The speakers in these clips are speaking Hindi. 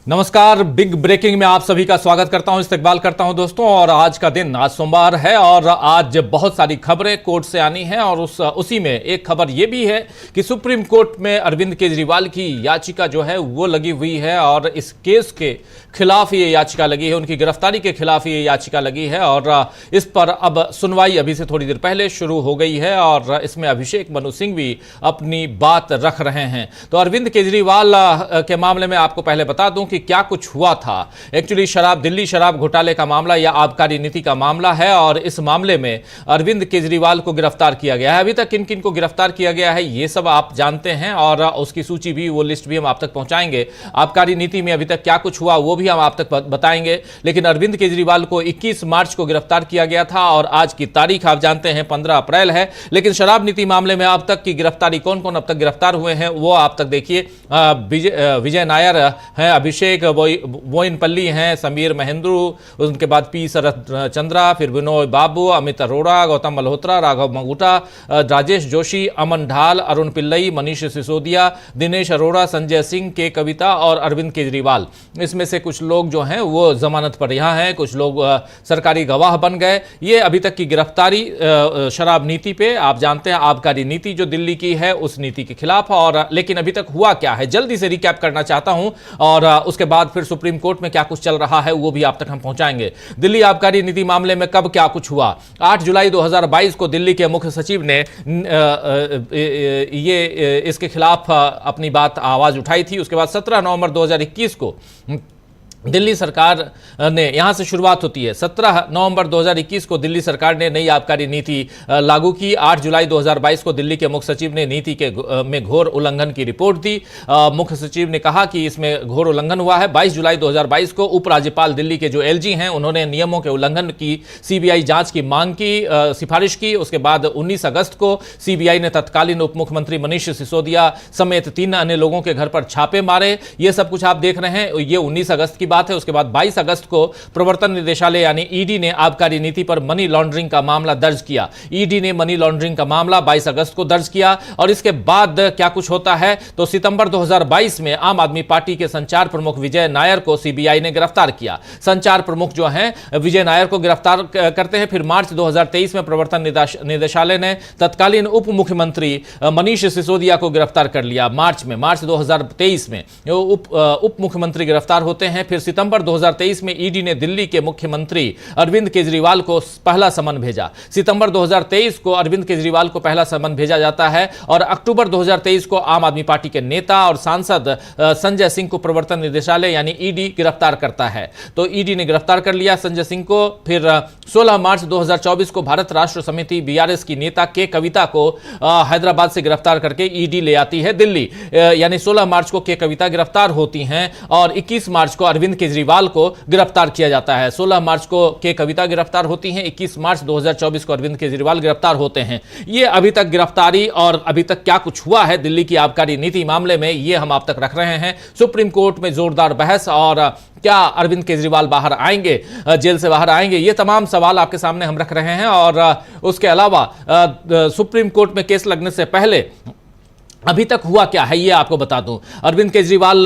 नमस्कार, बिग ब्रेकिंग में आप सभी का स्वागत करता हूं, इस्तकबाल करता हूं दोस्तों। और आज का दिन, आज सोमवार है और आज बहुत सारी खबरें कोर्ट से आनी हैं और उसी में एक खबर यह भी है कि सुप्रीम कोर्ट में अरविंद केजरीवाल की याचिका जो है वो लगी हुई है और इस केस के खिलाफ ये याचिका लगी है, उनकी गिरफ्तारी के खिलाफ ये याचिका लगी है और इस पर अब सुनवाई अभी से थोड़ी देर पहले शुरू हो गई है और इसमें अभिषेक मनु सिंह भी अपनी बात रख रहे हैं। तो अरविंद केजरीवाल के मामले में आपको पहले बता दूं कि क्या कुछ हुआ था। एक्चुअली दिल्ली शराब घोटाले का मामला या आबकारी नीति का मामला है और इस मामले में अरविंद केजरीवाल को गिरफ्तार किया गया है। अभी तक किन किन को गिरफ्तार किया गया है ये सब आप जानते हैं और उसकी सूची भी, वो लिस्ट भी हम आप तक पहुंचाएंगे। आबकारी नीति में अभी तक क्या कुछ हुआ वो भी हम आप तक बताएंगे। लेकिन अरविंद केजरीवाल को 21 मार्च को गिरफ्तार किया गया था और आज की तारीख आप जानते हैं 15 अप्रैल है। लेकिन शराब नीति मामले में अब तक की गिरफ्तारी, कौन कौन अब तक गिरफ्तार हुए हैं वो आप तक देखिए। विजय नायर हैं, अभिषेक बोयनपल्ली हैं, समीर महेंद्रू, उनके बाद पी शरद चंद्रा, फिर विनोद बाबू, अमित अरोड़ा, गौतम मल्होत्रा, राघव मंगूटा, राजेश जोशी, अमन ढाल, अरुण पिल्लई, मनीष सिसोदिया, दिनेश अरोड़ा, संजय सिंह, के कविता और अरविंद केजरीवाल। इसमें से कुछ लोग जो हैं वो जमानत पर रिहा हैं, कुछ लोग सरकारी गवाह बन गए। ये अभी तक की गिरफ्तारी शराब नीति पे, आप जानते हैं आबकारी नीति जो दिल्ली की है उस नीति के खिलाफ। और लेकिन अभी तक हुआ क्या है जल्दी से रिकैप करना चाहता हूं और उसके बाद फिर सुप्रीम कोर्ट में क्या कुछ चल रहा है वो भी आप तक हम पहुंचाएंगे। दिल्ली आबकारी नीति मामले में कब क्या कुछ हुआ। 8 जुलाई 2022 को दिल्ली के मुख्य सचिव ने इसके खिलाफ अपनी बात, आवाज उठाई थी। उसके बाद 17 नवंबर 2021 को दिल्ली सरकार ने, यहां से शुरुआत होती है, 17 नवंबर 2021 को दिल्ली सरकार ने नई आबकारी नीति लागू की। 8 जुलाई 2022 को दिल्ली के मुख्य सचिव ने नीति में घोर उल्लंघन की रिपोर्ट दी। मुख्य सचिव ने कहा कि इसमें घोर उल्लंघन हुआ है। 22 जुलाई 2022 को उपराज्यपाल दिल्ली के जो एलजी हैं उन्होंने नियमों के उल्लंघन की सीबीआई जांच की मांग की, सिफारिश की। उसके बाद 19 अगस्त को सीबीआई ने तत्कालीन उप मुख्यमंत्री मनीष सिसोदिया समेत 3 अन्य लोगों के घर पर छापे मारे। ये सब कुछ आप देख रहे हैं, ये 19 अगस्त की बात है। उसके बाद 22 अगस्त को प्रवर्तन निदेशालय यानी ईडी ने आबकारी नीति पर मनी लॉन्ड्रिंग का मामला दर्ज किया। ईडी ने मनी लॉन्ड्रिंग का मामला 22 अगस्त को दर्ज किया। और इसके बाद क्या कुछ होता है तो सितंबर 2022 में आम आदमी पार्टी के संचार प्रमुख विजय नायर को सीबीआई ने गिरफ्तार किया। संचार प्रमुख जो हैं विजय नायर को गिरफ्तार करते हैं। फिर मार्च 2023 में प्रवर्तन निदेशालय ने तत्कालीन उप मुख्यमंत्री मनीष सिसोदिया को गिरफ्तार कर लिया। मार्च 2023 में उप मुख्यमंत्री गिरफ्तार होते हैं। फिर सितंबर 2023 में ईडी ने दिल्ली के मुख्यमंत्री अरविंद केजरीवाल को पहला समन भेजा। सितंबर 2023 को अरविंद केजरीवाल को पहला समन भेजा जाता है और अक्टूबर 2023 को आम आदमी पार्टी के नेता और सांसद संजय सिंह को प्रवर्तन निदेशालय यानी ईडी गिरफ्तार करता है। तो ईडी ने गिरफ्तार कर लिया संजय सिंह को। फिर 16 मार्च 2024 को भारत राष्ट्र समिति बीआरएस की नेता के कविता को हैदराबाद से गिरफ्तार करके ईडी ले आती है दिल्ली। यानी 16 मार्च को के कविता गिरफ्तार होती हैं और 21 मार्च को अरविंद केजरीवाल को गिरफ्तार किया जाता है। 16 मार्च को के कविता गिरफ्तार होती हैं, 21 मार्च 2024 को अरविंद केजरीवाल गिरफ्तार होते हैं। ये अभी तक गिरफ्तारी और अभी तक क्या कुछ हुआ है दिल्ली की आबकारी नीति मामले में, ये हम आप तक रख रहे हैं। सुप्रीम कोर्ट में जोरदार बहस और क्या अरविंद केजरीवाल बाहर आएंगे, जेल से बाहर आएंगे, ये तमाम सवाल आपके सामने हम रख रहे हैं। और उसके अलावा सुप्रीम कोर्ट में केस लगने से पहले अभी तक हुआ क्या है ये आपको बता दूं। अरविंद केजरीवाल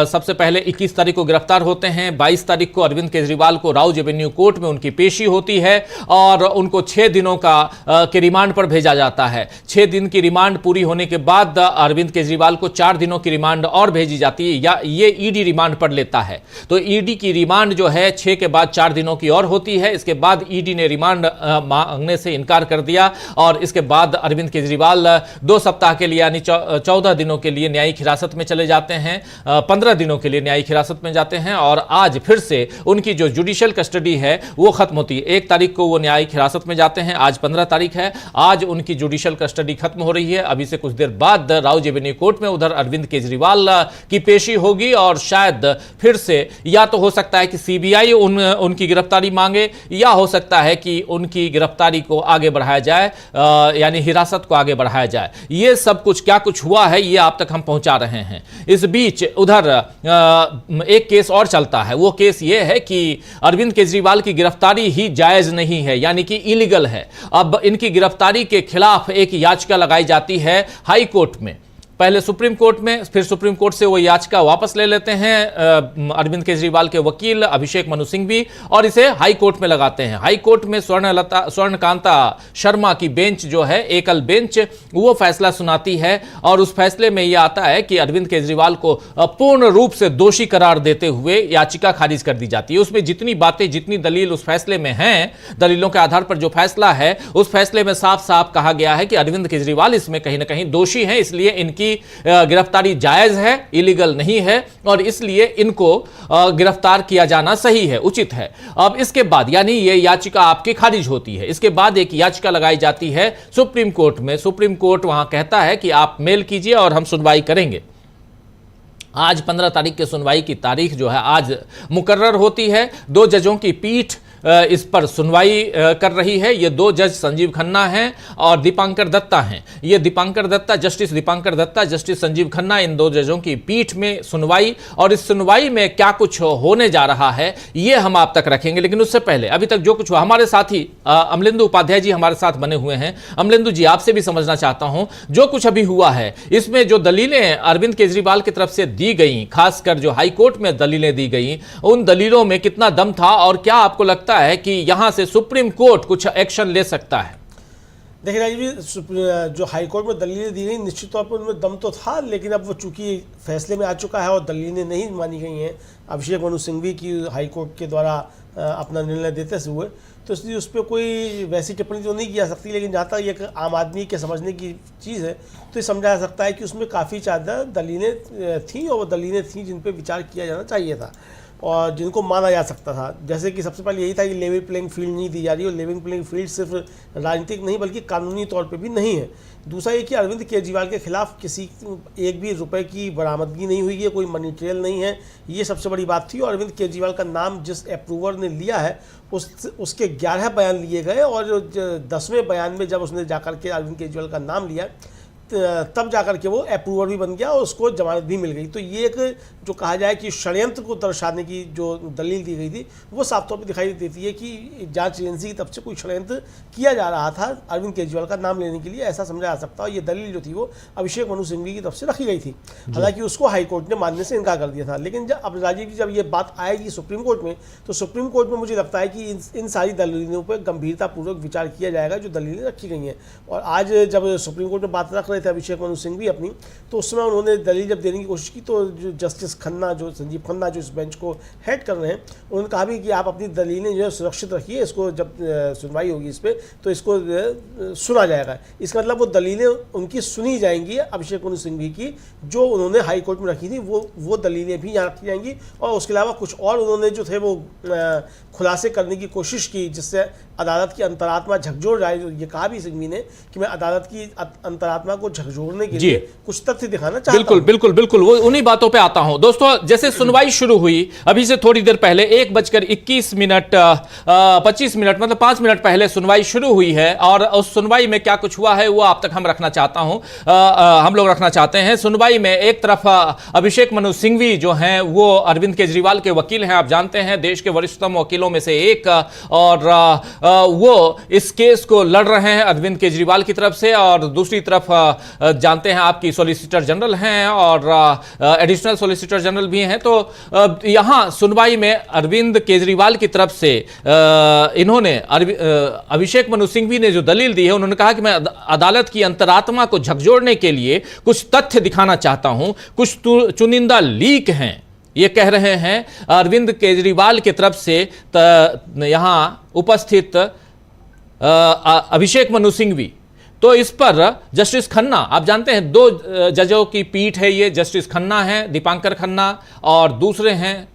सबसे पहले 21 तारीख को गिरफ्तार होते हैं। 22 तारीख को अरविंद केजरीवाल को राउज एवेन्यू कोर्ट में उनकी पेशी होती है और उनको 6 दिनों के रिमांड पर भेजा जाता है। 6 दिन की रिमांड पूरी होने के बाद अरविंद केजरीवाल को 4 दिनों की रिमांड और भेजी जाती है, या ये ईडी रिमांड पर लेता है। तो ईडी की रिमांड जो है 6 के बाद 4 दिनों की और होती है। इसके बाद ईडी ने रिमांड मांगने से इनकार कर दिया और इसके बाद अरविंद केजरीवाल 2 सप्ताह के लिए यानी 14 दिनों के लिए न्यायिक हिरासत में चले जाते हैं, 15 दिनों के लिए न्यायिक हिरासत में जाते हैं। और आज फिर से उनकी जो जुडिशियल कस्टडी है वो खत्म होती है। 1 तारीख को वो न्यायिक हिरासत में जाते हैं, आज 15 तारीख है, आज उनकी जुडिशियल कस्टडी खत्म हो रही है। अभी से कुछ देर बाद राउज एवेन्यू कोर्ट में उधर अरविंद केजरीवाल की पेशी होगी और शायद फिर से या तो हो सकता है कि सीबीआई उनकी गिरफ्तारी मांगे या हो सकता है कि उनकी गिरफ्तारी को आगे बढ़ाया जाए, यानी हिरासत को आगे बढ़ाया जाए। ये सब कुछ क्या कुछ हुआ है ये आप तक हम पहुंचा रहे हैं। इस बीच उधर एक केस और चलता है। वो केस ये है कि अरविंद केजरीवाल की गिरफ्तारी ही जायज नहीं है, यानी कि इलीगल है। अब इनकी गिरफ्तारी के खिलाफ एक याचिका लगाई जाती है हाई कोर्ट में। पहले सुप्रीम कोर्ट में, फिर सुप्रीम कोर्ट से वो याचिका वापस ले लेते हैं अरविंद केजरीवाल के वकील अभिषेक मनु सिंघवी और इसे हाई कोर्ट में लगाते हैं। हाई कोर्ट में स्वर्णकांता शर्मा की बेंच जो है, एकल बेंच, वो फैसला सुनाती है और उस फैसले में यह आता है कि अरविंद केजरीवाल को पूर्ण रूप से दोषी करार देते हुए याचिका खारिज कर दी जाती है। उसमें जितनी बातें, जितनी दलील उस फैसले में हैं, दलीलों के आधार पर जो फैसला है, उस फैसले में साफ साफ कहा गया है कि अरविंद केजरीवाल इसमें कहीं ना कहीं दोषी हैं, इसलिए इनकी गिरफ्तारी जायज है, इलीगल नहीं है और इसलिए इनको गिरफ्तार किया जाना सही है, उचित है। अब इसके बाद यानी ये याचिका आपकी खारिज होती है। इसके बाद एक याचिका लगाई जाती है सुप्रीम कोर्ट में। सुप्रीम कोर्ट वहां कहता है कि आप मेल कीजिए और हम सुनवाई करेंगे। आज 15 तारीख के सुनवाई की तारीख जो है आज मुकर्रर होती है। 2 जजों की पीठ इस पर सुनवाई कर रही है। ये 2 जज संजीव खन्ना हैं और दीपांकर दत्ता हैं। ये दीपांकर दत्ता, जस्टिस दीपांकर दत्ता, जस्टिस संजीव खन्ना, इन 2 जजों की पीठ में सुनवाई, और इस सुनवाई में क्या कुछ होने जा रहा है ये हम आप तक रखेंगे। लेकिन उससे पहले अभी तक जो कुछ हुआ, हमारे साथी अमलेंदु उपाध्याय जी हमारे साथ बने हुए हैं। अमलेंदु जी, आपसे भी समझना चाहता हूं, जो कुछ अभी हुआ है इसमें जो दलीलें अरविंद केजरीवाल की तरफ से दी गई, खासकर जो हाईकोर्ट में दलीलें दी गई, उन दलीलों में कितना दम था और क्या आपको लगता है कि यहां से सुप्रीम कोर्ट कुछ एक्शन ले सकता है? देखिए राजीव जी, जो हाईकोर्ट में दलीलें दी गई निश्चित तौर पर उनमें दम तो था, लेकिन अब वो चूंकि फैसले में आ चुका है और दलीलें नहीं मानी गई हैं अभिषेक मनु सिंघवी की हाईकोर्ट के द्वारा अपना निर्णय देते हुए, तो इसलिए उस पर कोई वैसी टिप्पणी तो नहीं की जा सकती। लेकिन जहाँ तक एक आम आदमी के समझने की चीज़ है तो ये समझा जा सकता है कि उसमें काफ़ी ज़्यादा दलीलें थीं और वो दलीलें थीं जिन पर विचार किया जाना चाहिए था और जिनको माना जा सकता था। जैसे कि सबसे पहले यही था कि लेवल प्लेइंग फील्ड नहीं दी जा रही, और लेवल प्लेइंग फील्ड सिर्फ राजनीतिक नहीं बल्कि कानूनी तौर पे भी नहीं है। दूसरा ये कि अरविंद केजरीवाल के खिलाफ किसी एक भी रुपए की बरामदगी नहीं हुई है, कोई मनी ट्रेल नहीं है, ये सबसे बड़ी बात थी। और अरविंद केजरीवाल का नाम जिस अप्रूवर ने लिया है उसके 11 बयान लिए गए और 10वें बयान में जब उसने जाकर के अरविंद केजरीवाल का नाम लिया तब जाकर के वो अप्रूवर भी बन गया और उसको जमानत भी मिल गई। तो ये एक जो कहा जाए कि षड्यंत्र को दर्शाने की जो दलील दी गई थी वो साफ तौर पर दिखाई देती है कि जांच एजेंसी की तरफ से कोई षड्यंत्र किया जा रहा था अरविंद केजरीवाल का नाम लेने के लिए, ऐसा समझा जा सकता है। ये दलील जो थी वो अभिषेक मनु सिंघवी की तरफ से रखी गई थी, हालांकि उसको हाईकोर्ट ने मानने से इनकार कर दिया था। लेकिन अब राजीव जी, जब ये बात आएगी सुप्रीम कोर्ट में, तो सुप्रीम कोर्ट में मुझे लगता है कि इन सारी दलीलों पर गंभीरतापूर्वक विचार किया जाएगा जो दलीलें रखी गई हैं। और आज जब सुप्रीम कोर्ट में बात रख रहे थे अभिषेक मनु सिंघवी अपनी, तो उस समय उन्होंने दलील जब देने की कोशिश की तो जो जस्टिस खन्ना, जो संजीव खन्ना जो इस बेंच को हेड कर रहे हैं, उन्होंने कहा भी कि आप अपनी दलीलें जो है सुरक्षित रखिए, इसको जब सुनवाई होगी इस पर तो इसको सुना जाएगा। इसका मतलब वो दलीलें उनकी सुनी जाएंगी अभिषेक मनु सिंघवी की, जो उन्होंने हाई कोर्ट में रखी थी वो दलीलें भी यहाँ रखी जाएंगी। और उसके अलावा कुछ और उन्होंने जो थे वो खुलासे करने की कोशिश की जिससे अदालत की अंतरात्मा झकझोर जाए। ये कहा भी सिंघवी ने कि मैं अदालत की अंतरात्मा को झकझोरने के लिए कुछ तथ्य दिखाना चाहता हूं। बिल्कुल बिल्कुल वो उन्हीं बातों पे आता हूं। दोस्तों, जैसे सुनवाई शुरू हुई अभी से थोड़ी देर पहले 1:21 मतलब 5 मिनट पहले सुनवाई शुरू हुई है और उस सुनवाई में क्या कुछ हुआ है वो आप तक हम लोग रखना चाहते हैं। सुनवाई में एक तरफ अभिषेक मनु सिंघवी जो हैं वो अरविंद केजरीवाल के वकील हैं, आप जानते हैं देश के वरिष्ठतम वकीलों में से एक, और वो इस केस को लड़ रहे हैं अरविंद केजरीवाल की तरफ से। और दूसरी तरफ जानते हैं आपकी सॉलिसिटर जनरल हैं और एडिशनल सॉलिसिटर जनरल भी हैं। तो यहां सुनवाई में अरविंद केजरीवाल की तरफ से इन्होंने अभिषेक मनु सिंघवी ने जो दलील दी है, उन्होंने कहा कि मैं अदालत की अंतरात्मा को झकझोरने के लिए कुछ तथ्य दिखाना चाहता हूं, कुछ चुनिंदा लीक हैं, ये कह रहे हैं अरविंद केजरीवाल की तरफ से यहां उपस्थित अभिषेक मनु सिंघवी। तो इस पर जस्टिस खन्ना, आप जानते हैं 2 जजों की पीठ है ये, जस्टिस खन्ना है, दीपांकर खन्ना, और दूसरे हैं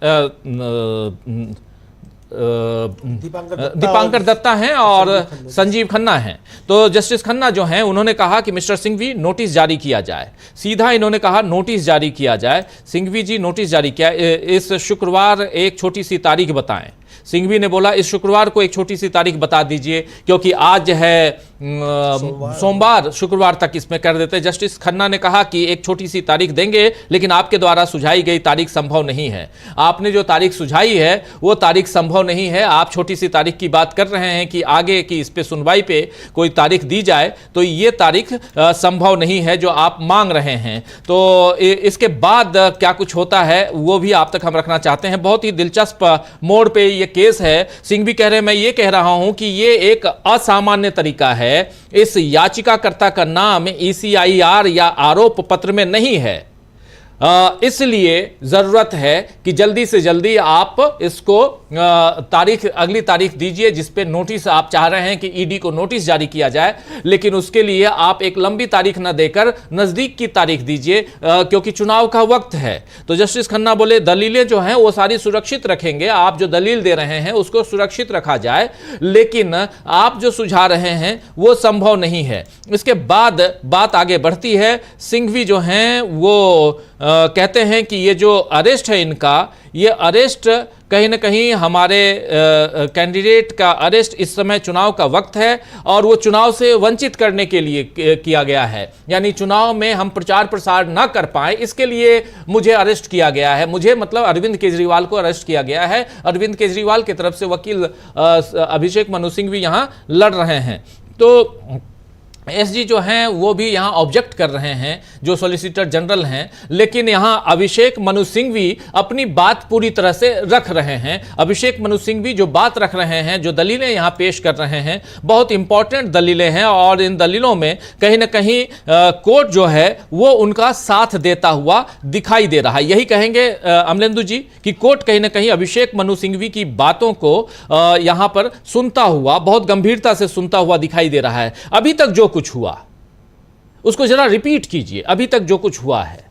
दीपांकर दत्ता हैं और संजीव खन्ना हैं। तो जस्टिस खन्ना जो हैं उन्होंने कहा कि मिस्टर सिंघवी नोटिस जारी किया जाए। सीधा इन्होंने कहा नोटिस जारी किया जाए। सिंघवी जी नोटिस जारी किया, इस शुक्रवार एक छोटी सी तारीख बताएं। सिंघवी ने बोला इस शुक्रवार को एक छोटी सी तारीख बता दीजिए क्योंकि आज है सोमवार शुक्रवार तक इसमें कर देते। जस्टिस खन्ना ने कहा कि एक छोटी सी तारीख देंगे, लेकिन आपके द्वारा सुझाई गई तारीख संभव नहीं है। आपने जो तारीख सुझाई है वो तारीख संभव नहीं है। आप छोटी सी तारीख की बात कर रहे हैं कि आगे की इस पे सुनवाई पे कोई तारीख दी जाए, तो ये तारीख संभव नहीं है जो आप मांग रहे हैं। तो इसके बाद क्या कुछ होता है वो भी आप तक हम रखना चाहते हैं। बहुत ही दिलचस्प मोड़ पे ये केस है। सिंघवी कह रहे हैं, मैं ये कह रहा हूं कि ये एक असामान्य तरीका है। इस याचिकाकर्ता का नाम ECIR या आरोप पत्र में नहीं है, इसलिए जरूरत है कि जल्दी से जल्दी आप इसको अगली तारीख दीजिए जिस पे नोटिस आप चाह रहे हैं कि ईडी को नोटिस जारी किया जाए, लेकिन उसके लिए आप एक लंबी तारीख न देकर नजदीक की तारीख दीजिए, क्योंकि चुनाव का वक्त है। तो जस्टिस खन्ना बोले दलीलें जो हैं वो सारी सुरक्षित रखेंगे, आप जो दलील दे रहे हैं उसको सुरक्षित रखा जाए, लेकिन आप जो सुझा रहे हैं वो संभव नहीं है। इसके बाद बात आगे बढ़ती है। सिंघवी जो हैं वो कहते हैं कि ये जो अरेस्ट है इनका, ये अरेस्ट कहीं ना कहीं हमारे कैंडिडेट का अरेस्ट इस समय चुनाव का वक्त है और वो चुनाव से वंचित करने के लिए किया गया है। यानी चुनाव में हम प्रचार प्रसार ना कर पाए, इसके लिए मुझे अरेस्ट किया गया है। मुझे मतलब अरविंद केजरीवाल को अरेस्ट किया गया है। अरविंद केजरीवाल की तरफ से वकील अभिषेक मनु सिंघवी यहां लड़ रहे हैं। तो एसजी जो हैं वो भी यहाँ ऑब्जेक्ट कर रहे हैं, जो सॉलिसिटर जनरल हैं, लेकिन यहाँ अभिषेक मनु सिंघवी अपनी बात पूरी तरह से रख रहे हैं। अभिषेक मनु सिंघवी जो बात रख रहे हैं, जो दलीलें यहाँ पेश कर रहे हैं, बहुत इंपॉर्टेंट दलीलें हैं और इन दलीलों में कहीं ना कहीं कोर्ट जो है वो उनका साथ देता हुआ दिखाई दे रहा है। यही कहेंगे अमलेंदु जी कि कोर्ट कहीं ना कहीं अभिषेक मनु सिंघवी की बातों को यहाँ पर सुनता हुआ, बहुत गंभीरता से सुनता हुआ दिखाई दे रहा है। अभी तक जो कुछ हुआ उसको जरा रिपीट कीजिए, अभी तक जो कुछ हुआ है।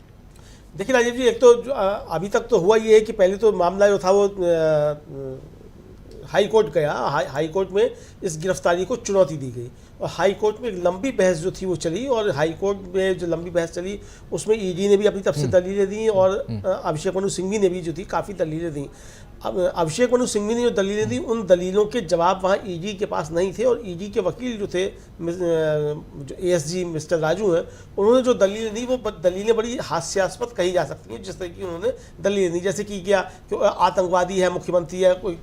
देखिए राजीव जी, एक तो अभी तक तो हुआ ये है कि पहले तो मामला जो था वो हाई कोर्ट गया। हाई कोर्ट में इस गिरफ्तारी को चुनौती दी गई और हाई कोर्ट में एक लंबी बहस जो थी वो चली, और हाई कोर्ट में जो लंबी बहस चली उसमें ईडी ने भी अपनी तरफ से दलीलें दी और अभिषेक मनु सिंघवी ने भी जो थी काफ़ी दलीलें दी। अब अभिषेक मनु सिंघवी ने जो दलीलें दी, उन दलीलों के जवाब वहाँ ईडी के पास नहीं थे और ईडी के वकील जो थे, जो ASG मिस्टर राजू हैं, उन्होंने जो दलीलें दी वो दलीलें बड़ी हास्यास्पद कही जा सकती हैं। जिस तरह की उन्होंने दलीलें दी, जैसे कि क्या कि आतंकवादी है मुख्यमंत्री है, कोई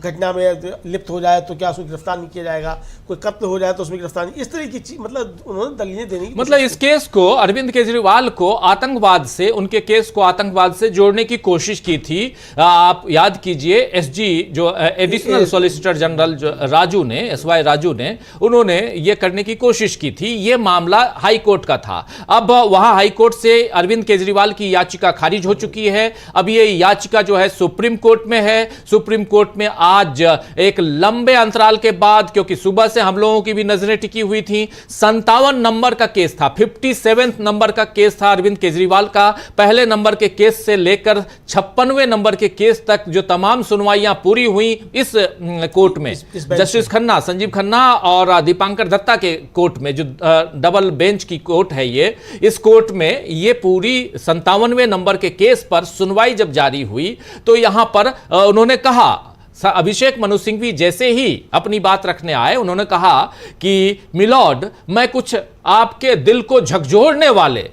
घटना में लिप्त हो जाए तो क्या उसको गिरफ्तार नहीं किया जाएगा, कोई कत्ल हो जाए तो उसमें गिरफ्तार नहीं, इस तरह की चीज, मतलब उन्होंने दलीलें देने की, मतलब इस केस को अरविंद केजरीवाल को आतंकवाद से, उनके केस को आतंकवाद से जोड़ने की कोशिश की थी। आप याद कीजिए SG जो एडिशनल सॉलिसिटर जनरल जो राजू ने, SY राजू ने, उन्होंने ये करने की कोशिश की थी। ये मामला हाई कोर्ट का था। अब वहां हाई कोर्ट से अरविंद केजरीवाल की याचिका खारिज हो चुकी है। अब ये याचिका जो है सुप्रीम कोर्ट में है। सुप्रीम कोर्ट में आज एक लंबे अंतराल के बाद, क्योंकि सुबह से हम लोगों की भी नजरें टिकी हुई थी, 57 नंबर का केस था, 57 नंबर का केस था अरविंद केजरीवाल का। पहले नंबर के केस से लेकर 56वें नंबर के केस तक जो तमाम सुनवाइयां पूरी हुई इस कोर्ट में, जस्टिस खन्ना, संजीव खन्ना और दीपांकर दत्ता के कोर्ट में, जो डबल बेंच की कोर्ट है ये, इस कोर्ट में ये पूरी 57वें नंबर के केस पर सुनवाई जब जारी हुई तो यहां पर उन्होंने कहा, अभिषेक मनु सिंघवी जैसे ही अपनी बात रखने आए, उन्होंने कहा कि मिलॉर्ड, मैं कुछ आपके दिल को झकझोरने वाले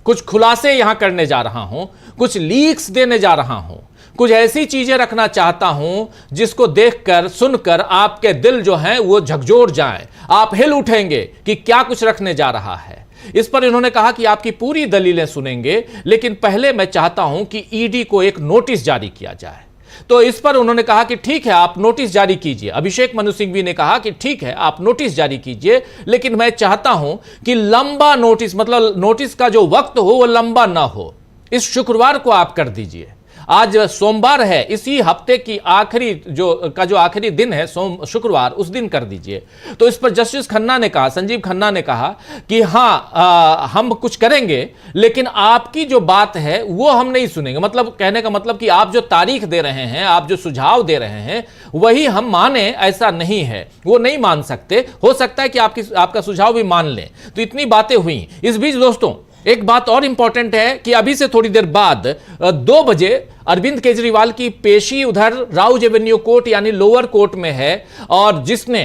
कुछ खुलासे यहां करने जा रहा हूं, कुछ लीक्स देने जा रहा हूं, कुछ ऐसी चीजें रखना चाहता हूं जिसको देखकर सुनकर आपके दिल जो हैं वो झकझोर जाएं, आप हिल उठेंगे कि क्या कुछ रखने जा रहा है। इस पर इन्होंने कहा कि आपकी पूरी दलीलें सुनेंगे, लेकिन पहले मैं चाहता हूं कि ईडी को एक नोटिस जारी किया जाए। तो इस पर उन्होंने कहा कि ठीक है, आप नोटिस जारी कीजिए। अभिषेक मनु सिंघवी ने कहा कि ठीक है, आप नोटिस जारी कीजिए, लेकिन मैं चाहता हूं कि लंबा नोटिस, मतलब नोटिस का जो वक्त हो वो लंबा ना हो। इस शुक्रवार को आप कर दीजिए। आज सोमवार है, इसी हफ्ते की आखिरी दिन है शुक्रवार, उस दिन कर दीजिए। तो इस पर जस्टिस खन्ना ने कहा, संजीव खन्ना ने कहा कि हाँ, हम कुछ करेंगे, लेकिन आपकी जो बात है वो हम नहीं सुनेंगे। मतलब कहने का मतलब कि आप जो तारीख दे रहे हैं, आप जो सुझाव दे रहे हैं, वही हम माने, ऐसा नहीं है, वो नहीं मान सकते। हो सकता है कि आपका सुझाव भी मान लें। तो इतनी बातें हुई। इस बीच दोस्तों एक बात और इंपॉर्टेंट है कि अभी से थोड़ी देर बाद 2 बजे अरविंद केजरीवाल की पेशी उधर राउज एवेन्यू कोर्ट यानी लोअर कोर्ट में है, और जिसने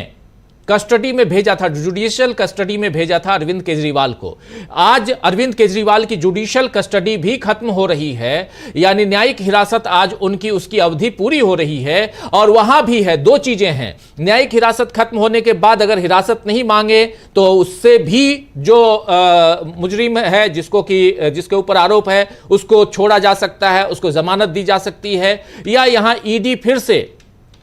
कस्टडी में भेजा था, जुडिशियल कस्टडी में भेजा था अरविंद केजरीवाल को। आज अरविंद केजरीवाल की जुडिशियल कस्टडी भी खत्म हो रही है, यानी न्यायिक हिरासत आज उनकी उसकी अवधि पूरी हो रही है। और वहां भी है, दो चीजें हैं, न्यायिक हिरासत खत्म होने के बाद अगर हिरासत नहीं मांगे तो उससे भी जो मुजरिम है जिसके ऊपर आरोप है उसको छोड़ा जा सकता है, उसको जमानत दी जा सकती है, या यहां ईडी फिर से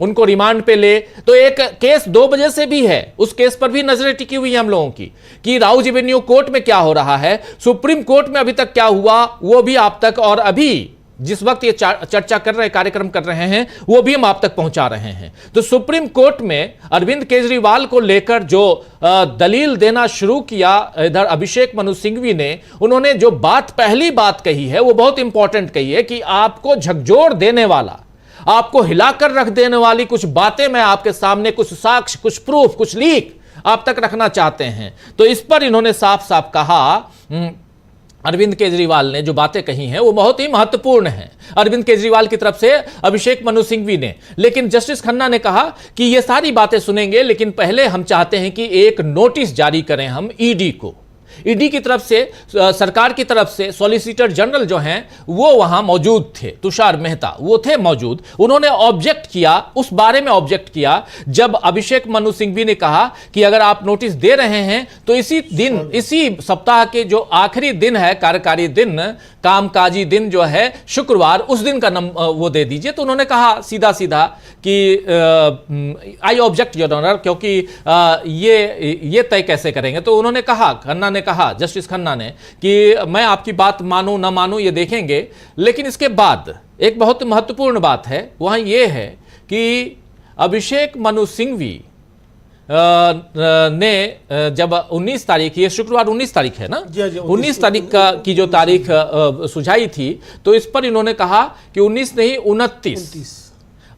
उनको रिमांड पे ले। तो एक केस 2 बजे से भी है, उस केस पर भी नजरें टिकी हुई है हम लोगों की कि राउज एवेन्यू कोर्ट में क्या हो रहा है, सुप्रीम कोर्ट में अभी तक क्या हुआ वो भी आप तक, और अभी जिस वक्त ये चर्चा कर रहे, कार्यक्रम कर रहे हैं, वो भी हम आप तक पहुंचा रहे हैं। तो सुप्रीम कोर्ट में अरविंद केजरीवाल को लेकर जो दलील देना शुरू किया इधर अभिषेक मनु सिंघवी ने, उन्होंने जो पहली बात कही है वो बहुत इंपॉर्टेंट कही है कि आपको झकझोर देने वाला, आपको हिलाकर रख देने वाली कुछ बातें मैं आपके सामने, कुछ साक्ष्य, कुछ प्रूफ, कुछ लीक आप तक रखना चाहते हैं। तो इस पर इन्होंने साफ साफ कहा, अरविंद केजरीवाल ने जो बातें कही हैं वो बहुत ही महत्वपूर्ण हैं अरविंद केजरीवाल की तरफ से अभिषेक मनु सिंघवी ने। लेकिन जस्टिस खन्ना ने कहा कि ये सारी बातें सुनेंगे, लेकिन पहले हम चाहते हैं कि एक नोटिस जारी करें हम ईडी को। ईडी की तरफ से, सरकार की तरफ से सॉलिसिटर जनरल जो हैं वो वहां मौजूद थे, तुषार मेहता वो थे मौजूद। उन्होंने ऑब्जेक्ट किया, उस बारे में ऑब्जेक्ट किया जब अभिषेक मनु सिंघवी ने कहा कि अगर आप नोटिस दे रहे हैं तो इसी दिन, इसी सप्ताह के जो आखिरी दिन है, कार्यकारी दिन, कामकाजी दिन जो है शुक्रवार, उस दिन का वो दे दीजिए। तो उन्होंने कहा सीधा सीधा कि आई ऑब्जेक्ट योर ऑनर, क्योंकि ये तय कैसे करेंगे। तो उन्होंने कहा, खन्ना ने कहा, जस्टिस खन्ना ने, कि मैं आपकी बात मानूं ना मानूं ये देखेंगे। लेकिन इसके बाद एक बहुत महत्वपूर्ण बात है, वहां ये है कि अभिषेक मनु सिंघवी ने जब 19 तारीख, ये शुक्रवार 19 तारीख है ना, 19 तारीख की जो तारीख सुझाई थी, तो इस पर इन्होंने कहा कि 19 नहीं 29।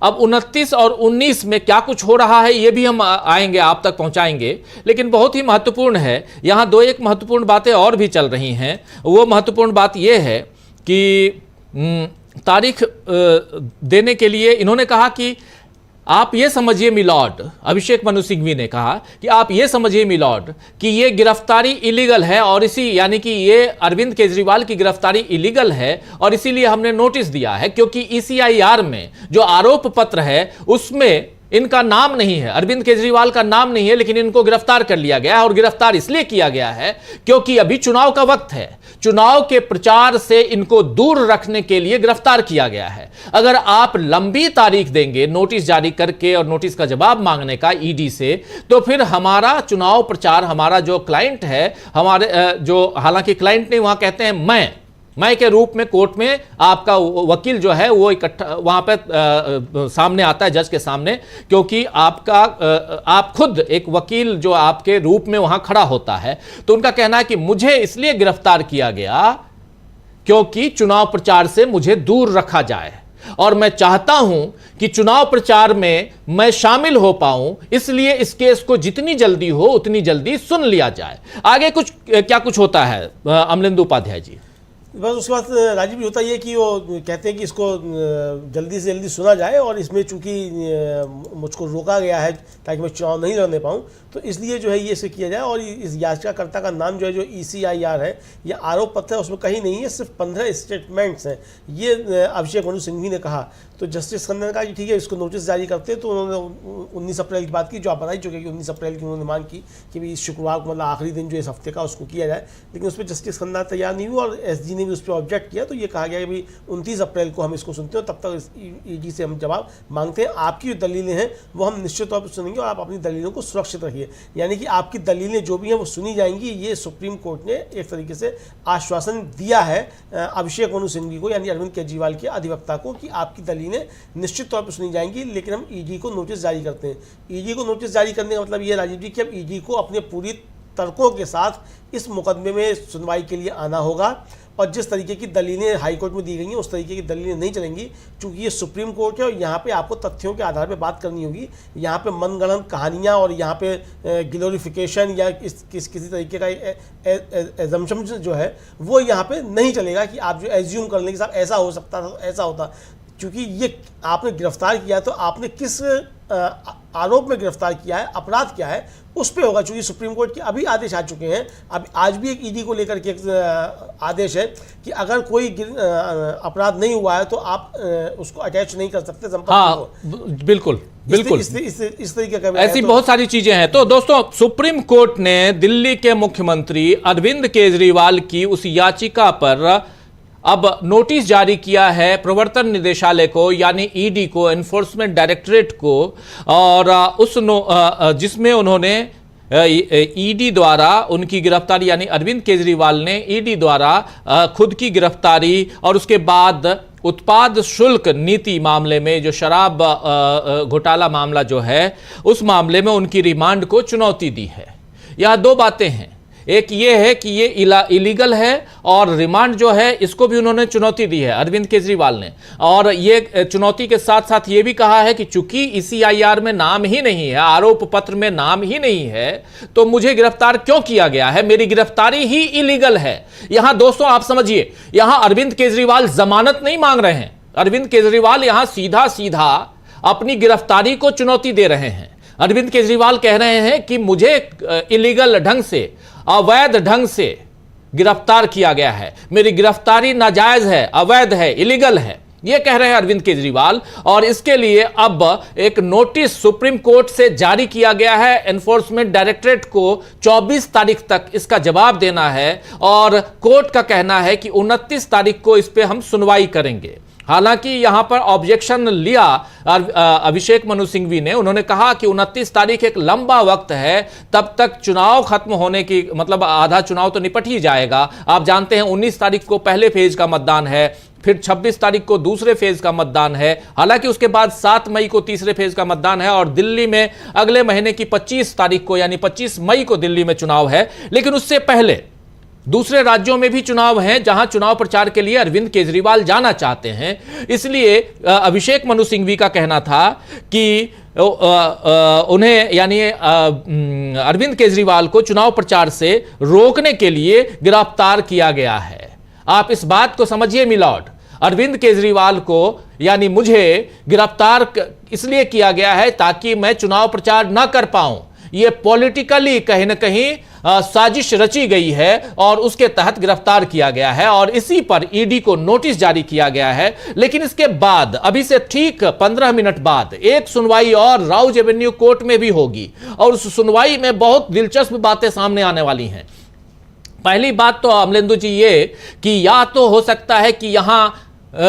अब 29 और 19 में क्या कुछ हो रहा है ये भी हम आएंगे, आप तक पहुंचाएंगे। लेकिन बहुत ही महत्वपूर्ण है, यहां एक महत्वपूर्ण बातें और भी चल रही हैं। वो महत्वपूर्ण बात यह है कि तारीख देने के लिए इन्होंने कहा कि आप ये समझिए मिलॉर्ड, अभिषेक मनु सिंघवी ने कहा कि आप ये समझिए मिलॉर्ड कि ये गिरफ्तारी इलीगल है, और यानी कि ये अरविंद केजरीवाल की गिरफ्तारी इलीगल है, और इसीलिए हमने नोटिस दिया है क्योंकि ECIR में जो आरोप पत्र है उसमें इनका नाम नहीं है, अरविंद केजरीवाल का नाम नहीं है, लेकिन इनको गिरफ्तार कर लिया गया है। और गिरफ्तार इसलिए किया गया है क्योंकि अभी चुनाव का वक्त है, चुनाव के प्रचार से इनको दूर रखने के लिए गिरफ्तार किया गया है। अगर आप लंबी तारीख देंगे नोटिस जारी करके और नोटिस का जवाब मांगने का ईडी से, तो फिर हमारा चुनाव प्रचार, हमारा जो क्लाइंट है, हमारे जो, हालांकि क्लाइंट नहीं, वहां कहते हैं मैं के रूप में कोर्ट में आपका वकील जो है वो इकट्ठा वहां पे सामने आता है जज के सामने, क्योंकि आप खुद एक वकील जो आपके रूप में वहां खड़ा होता है। तो उनका कहना है कि मुझे इसलिए गिरफ्तार किया गया क्योंकि चुनाव प्रचार से मुझे दूर रखा जाए, और मैं चाहता हूं कि चुनाव प्रचार में मैं शामिल हो पाऊं, इसलिए इस केस को जितनी जल्दी हो उतनी जल्दी सुन लिया जाए। आगे क्या कुछ होता है अमलेंदु उपाध्याय जी? बस उसके बाद राजीव होता ये कि वो कहते हैं कि इसको जल्दी से जल्दी सुना जाए, और इसमें चूंकि मुझको रोका गया है ताकि मैं चुनाव नहीं लड़ने पाऊँ, तो इसलिए जो है ये इसे किया जाए। और इस याचिकाकर्ता का नाम जो है, जो ECIR है, ये आरोप पत्र है, उसमें कहीं नहीं है, सिर्फ 15 स्टेटमेंट्स हैं, ये अभिषेक मनु सिंघवी ने कहा। तो जस्टिस खन्ना ने कहा कि ठीक है, इसको नोटिस जारी करते हैं। तो उन्होंने 19 अप्रैल की बात की, जो आप बता ही चुके कि 19 अप्रैल की उन्होंने मांग की कि भाई शुक्रवार को, मतलब आखिरी दिन जो इस हफ्ते का, उसको किया जाए। लेकिन उस पर जस्टिस खन्ना तैयार नहीं हुआ, और SG ने भी उस पर ऑब्जेक्ट किया। तो ये कहा गया कि भाई 29 अप्रैल को हम इसको सुनते हैं, तब तक ईडी से हम जवाब मांगते हैं। आपकी जो दलीलें हैं वो हम निश्चित तौर पर सुनेंगे, और आप अपनी दलीलों को सुरक्षित रखिए, यानी कि आपकी दलीलें जो भी हैं वो सुनी जाएंगी। ये सुप्रीम कोर्ट ने एक तरीके से आश्वासन दिया है अभिषेक मनु सिंघवी को, यानी अरविंद केजरीवाल के अधिवक्ता को, कि आपकी दलीलें निश्चित तौर पर सुनी जाएंगी। लेकिन हम ईडी को नोटिस जारी करते हैं। ईडी को नोटिस जारी करने का मतलब ये राजीव जी कि अब ईडी को अपने पूरी तर्कों के साथ इस मुकदमे में सुनवाई के लिए आना होगा, और जिस तरीके की दलीलें हाईकोर्ट में दी गई हैं उस तरीके की दलीलें नहीं चलेंगी, क्योंकि ये सुप्रीम कोर्ट है और यहाँ पे आपको तथ्यों के आधार पे बात करनी होगी। यहाँ पे मनगढ़ंत कहानियाँ और यहाँ पे ग्लोरिफिकेशन या किसी तरीके का एजम्पशन जो है वो यहाँ पे नहीं चलेगा, कि आप जो एज्यूम कर लें कि साहब ऐसा हो सकता था, ऐसा होता। क्योंकि ये आपने गिरफ्तार किया तो आपने किस आरोप में गिरफ्तार किया है, अपराध क्या है उस पे होगा, क्योंकि सुप्रीम कोर्ट के अभी आदेश आ चुके हैं। अब आज भी एक ईडी को लेकर के एक आदेश है कि अगर कोई अपराध नहीं हुआ है तो आप उसको अटैच नहीं कर सकते संपत्ति को। बिल्कुल बिल्कुल इस तरीके का ऐसी बहुत सारी चीजें हैं। तो दोस्तों, सुप्रीम कोर्ट ने दिल्ली के मुख्यमंत्री अरविंद केजरीवाल की उस याचिका पर अब नोटिस जारी किया है प्रवर्तन निदेशालय को, यानी ईडी को, एनफोर्समेंट डायरेक्टरेट को, और जिसमें उन्होंने ईडी द्वारा उनकी गिरफ्तारी, यानी अरविंद केजरीवाल ने ईडी द्वारा खुद की गिरफ्तारी और उसके बाद उत्पाद शुल्क नीति मामले में, जो शराब घोटाला मामला जो है, उस मामले में उनकी रिमांड को चुनौती दी है। यह दो बातें हैं, एक ये है कि ये इलीगल है, और रिमांड जो है इसको भी उन्होंने चुनौती दी है अरविंद केजरीवाल ने। और ये चुनौती के साथ साथ ये भी कहा है कि चूंकि ECIR में नाम ही नहीं है, आरोप पत्र में नाम ही नहीं है, तो मुझे गिरफ्तार क्यों किया गया है, मेरी गिरफ्तारी ही इलीगल है। यहां दोस्तों आप समझिए, यहां अरविंद केजरीवाल जमानत नहीं मांग रहे हैं, अरविंद केजरीवाल यहां सीधा सीधा अपनी गिरफ्तारी को चुनौती दे रहे हैं। अरविंद केजरीवाल कह रहे हैं कि मुझे इलीगल ढंग से, अवैध ढंग से गिरफ्तार किया गया है, मेरी गिरफ्तारी नाजायज है, अवैध है, इलीगल है, यह कह रहे हैं अरविंद केजरीवाल। और इसके लिए अब एक नोटिस सुप्रीम कोर्ट से जारी किया गया है। एनफोर्समेंट डायरेक्टरेट को 24 तारीख तक इसका जवाब देना है, और कोर्ट का कहना है कि 29 तारीख को इस पे हम सुनवाई करेंगे। हालांकि यहां पर ऑब्जेक्शन लिया अभिषेक मनु सिंघवी ने, उन्होंने कहा कि 29 तारीख एक लंबा वक्त है, तब तक चुनाव खत्म होने की, मतलब आधा चुनाव तो निपट ही जाएगा। आप जानते हैं 19 तारीख को पहले फेज का मतदान है, फिर 26 तारीख को दूसरे फेज का मतदान है, हालांकि उसके बाद 7 मई को तीसरे फेज का मतदान है, और दिल्ली में अगले महीने की 25 तारीख को, यानी 25 मई को दिल्ली में चुनाव है। लेकिन उससे पहले दूसरे राज्यों में भी चुनाव हैं, जहां चुनाव प्रचार के लिए अरविंद केजरीवाल जाना चाहते हैं। इसलिए अभिषेक मनु सिंघवी का कहना था कि उन्हें, यानी अरविंद केजरीवाल को चुनाव प्रचार से रोकने के लिए गिरफ्तार किया गया है। आप इस बात को समझिए मिलॉर्ड, अरविंद केजरीवाल को, यानी मुझे गिरफ्तार इसलिए किया गया है ताकि मैं चुनाव प्रचार न कर पाऊं। यह पॉलिटिकली कहीं ना कहीं साजिश रची गई है, और उसके तहत गिरफ्तार किया गया है, और इसी पर ईडी को नोटिस जारी किया गया है। लेकिन इसके बाद, अभी से ठीक 15 मिनट बाद, एक सुनवाई और राउज एवेन्यू कोर्ट में भी होगी, और उस सुनवाई में बहुत दिलचस्प बातें सामने आने वाली हैं। पहली बात तो अमलेंदु जी ये कि या तो हो सकता है कि यहां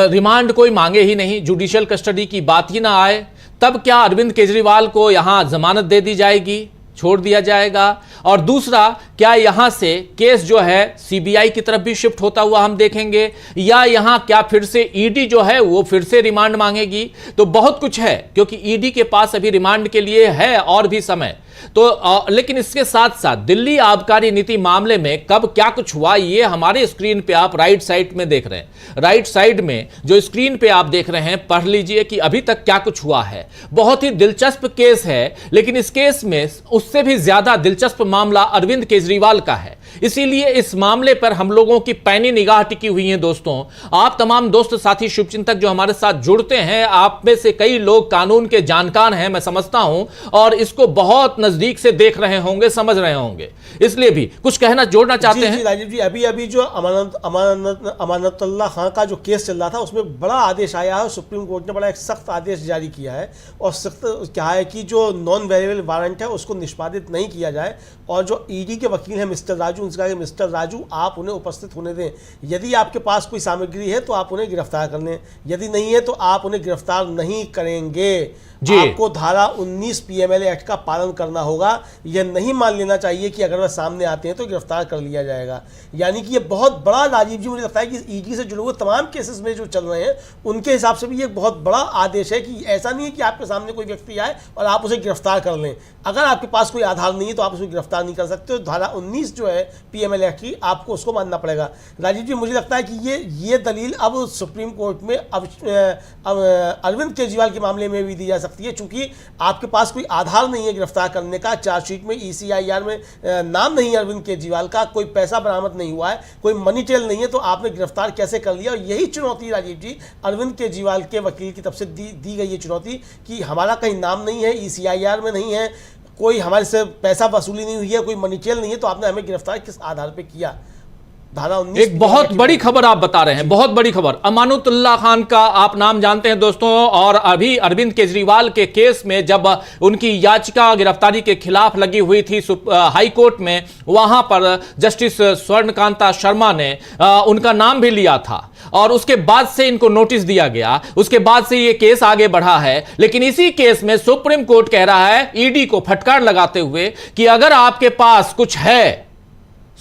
रिमांड कोई मांगे ही नहीं, जुडिशियल कस्टडी की बात ही ना आए, तब क्या अरविंद केजरीवाल को यहां जमानत दे दी जाएगी, छोड़ दिया जाएगा। और दूसरा, क्या यहां से केस जो है सीबीआई की तरफ भी शिफ्ट होता हुआ हम देखेंगे, या यहां क्या फिर से ईडी जो है वो फिर से रिमांड मांगेगी। तो बहुत कुछ है, क्योंकि ईडी के पास अभी रिमांड के लिए है और भी समय। तो लेकिन इसके साथ साथ दिल्ली आबकारी नीति मामले में कब क्या कुछ हुआ, ये हमारे स्क्रीन पे आप राइट साइड में देख रहे हैं। राइट साइड में जो स्क्रीन पे आप देख रहे हैं, पढ़ लीजिए कि अभी तक क्या कुछ हुआ है। बहुत ही दिलचस्प केस है, लेकिन इस केस में उससे भी ज्यादा दिलचस्प मामला अरविंद केजरीवाल का है। इसीलिए इस मामले पर हम लोगों की पैनी निगाह टिकी हुई है। दोस्तों, आप तमाम दोस्त साथी शुभचिंतक जो हमारे साथ जुड़ते हैं, आप में से कई लोग कानून के जानकार हैं, मैं समझता हूं, और इसको बहुत नजदीक से देख रहे होंगे, समझ रहे होंगे। इसलिए भी कुछ कहना, जोड़ना चाहते हैं? राजीव जी, अभी जो अमानतुल्लाह खां का जो केस चल रहा था, उसमें बड़ा आदेश आया है। सुप्रीम कोर्ट ने बड़ा एक सख्त आदेश जारी किया है, और सख्त कहा है कि जो नॉन वेरिएबल वारंट है उसको निष्पादित नहीं किया जाए। और जो ईडी के वकील हैं मिस्टर राजू, उनसे कहा कि मिस्टर राजू आप उन्हें उपस्थित होने दें, यदि आपके पास कोई सामग्री है तो आप उन्हें गिरफ्तार कर लें, यदि नहीं है तो आप उन्हें गिरफ्तार नहीं करेंगे। आपको धारा 19 PMLA एक्ट का पालन करना होगा। यह नहीं मान लेना चाहिए कि अगर वह सामने आते हैं तो गिरफ्तार कर लिया जाएगा। यानी कि ये बहुत बड़ा, राजीव जी, मुझे लगता है कि ईडी से जुड़े हुए तमाम केसेस में जो चल रहे हैं उनके हिसाब से भी ये बहुत बड़ा आदेश है कि ऐसा नहीं है कि आपके सामने कोई व्यक्ति आए और आप उसे गिरफ्तार कर लें। अगर आपके पास कोई आधार नहीं है तो आप उसे गिरफ्तार नहीं कर सकते। धारा 19 जो है पीएमएल एक्ट की, आपको उसको मानना पड़ेगा। राजीव जी, मुझे लगता है कि ये दलील अब सुप्रीम कोर्ट में अब अरविंद केजरीवाल के मामले में भी दी जा सकती है, चूंकि आपके पास कोई आधार नहीं है गिरफ्तार करने का। चार्जशीट में ECIR में नाम नहीं है अरविंद केजरीवाल का, कोई पैसा बरामद नहीं हुआ है, कोई मनी ट्रेल नहीं है, तो आपने गिरफ्तार कैसे कर लिया? और यही चुनौती राजीव जी अरविंद केजरीवाल के वकील की तरफ से दी गई है चुनौती कि हमारा कहीं नाम नहीं है, ECIR में नहीं है, कोई हमारे से पैसा वसूली नहीं हुई है, कोई मनी ट्रेल नहीं है, तो आपने हमें गिरफ्तार किस आधार पे किया? धारा 19 एक बहुत बड़ी खबर आप बता रहे हैं, बहुत बड़ी खबर। अमानुतुल्लाह खान का आप नाम जानते हैं दोस्तों, और अभी अरविंद केजरीवाल के केस में जब उनकी याचिका गिरफ्तारी के खिलाफ लगी हुई थी हाई कोर्ट में, वहां पर जस्टिस स्वर्णकांता शर्मा ने उनका नाम भी लिया था, और उसके बाद से इनको नोटिस दिया गया, उसके बाद से ये केस आगे बढ़ा है। लेकिन इसी केस में सुप्रीम कोर्ट कह रहा है ईडी को फटकार लगाते हुए कि अगर आपके पास कुछ है,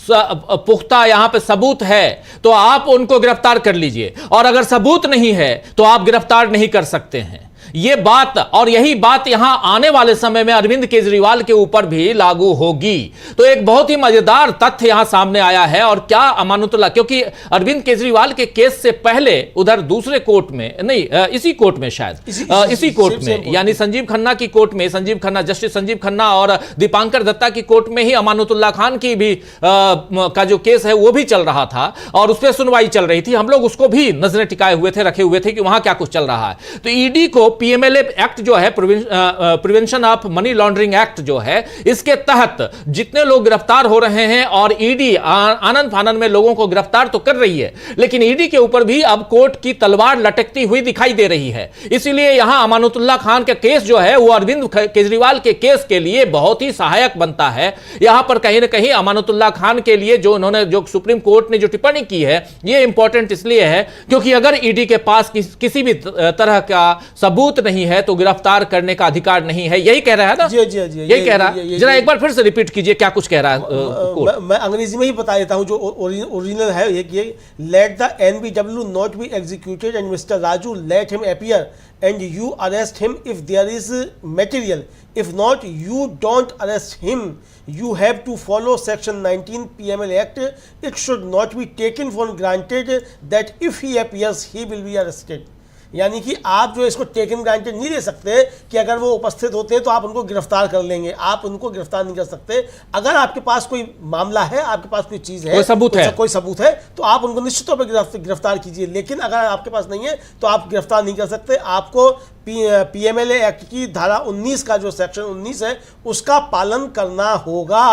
पुख्ता यहां पे सबूत है, तो आप उनको गिरफ्तार कर लीजिए, और अगर सबूत नहीं है तो आप गिरफ्तार नहीं कर सकते हैं। ये बात, और यही बात यहां आने वाले समय में अरविंद केजरीवाल के ऊपर भी लागू होगी। तो एक बहुत ही मजेदार तथ्य यहां सामने आया है। और क्या अमानुतुल्लाह, क्योंकि अरविंद केजरीवाल के केस से पहले उधर दूसरे कोर्ट में नहीं, इसी कोर्ट में शायद इसी कोर्ट में, यानी संजीव खन्ना की कोर्ट में, जस्टिस संजीव खन्ना और दीपांकर दत्ता की कोर्ट में ही अमानुतुल्लाह खान की भी का जो केस है वो भी चल रहा था, और उस पर सुनवाई चल रही थी। हम लोग उसको भी नजरें टिकाए हुए थे, रखे हुए थे कि वहां क्या कुछ चल रहा है। तो ईडी को PMLA एक्ट जो है, prevention of money laundering act जो है, इसके तहत जितने लोग गिरफ्तार हो रहे हैं, और ईडी आनंद फानन में लोगों को गिरफ्तार तो कर रही है, लेकिन ईडी के ऊपर भी अब कोर्ट की तलवार लटकती हुई दिखाई दे रही है। इसीलिए यहां अमानुतुल्लाह खान का केस जो है वो अरविंद केजरीवाल के केस के लिए बहुत ही सहायक बनता है। यहां पर कहीं ना कहीं अमानुतुल्लाह खान के लिए जो सुप्रीम कोर्ट ने जो टिप्पणी की है, यह इंपॉर्टेंट इसलिए है क्योंकि अगर ईडी के पास किसी भी तरह का सबूत नहीं है तो गिरफ्तार करने का अधिकार नहीं है। यही कह रहा है ना? जी जी जी, यही कह रहा है। जरा एक बार फिर से रिपीट कीजिए क्या कुछ कह रहा है। मैं अंग्रेजी में ही बता देता हूं, जो ओरिजिनल है ये, let the NBW not be executed and mister Raju let him appear and you arrest him if there is material, if not you don't arrest him, you have to follow section 19 PML Act. It should not be taken for granted that if he appears he will be arrested. यानी कि आप जो इसको टेकन ग्रांटेड नहीं ले सकते कि अगर वो उपस्थित होते हैं तो आप उनको गिरफ्तार कर लेंगे, आप उनको गिरफ्तार नहीं कर सकते। अगर आपके पास कोई मामला है, आपके पास कोई चीज है, कोई सबूत है, तो आप उनको निश्चित तौर पर गिरफ्तार कीजिए। लेकिन अगर आपके पास नहीं है तो आप गिरफ्तार नहीं कर सकते। आपको PMLA एक्ट की धारा 19 का जो सेक्शन 19 है उसका पालन करना होगा,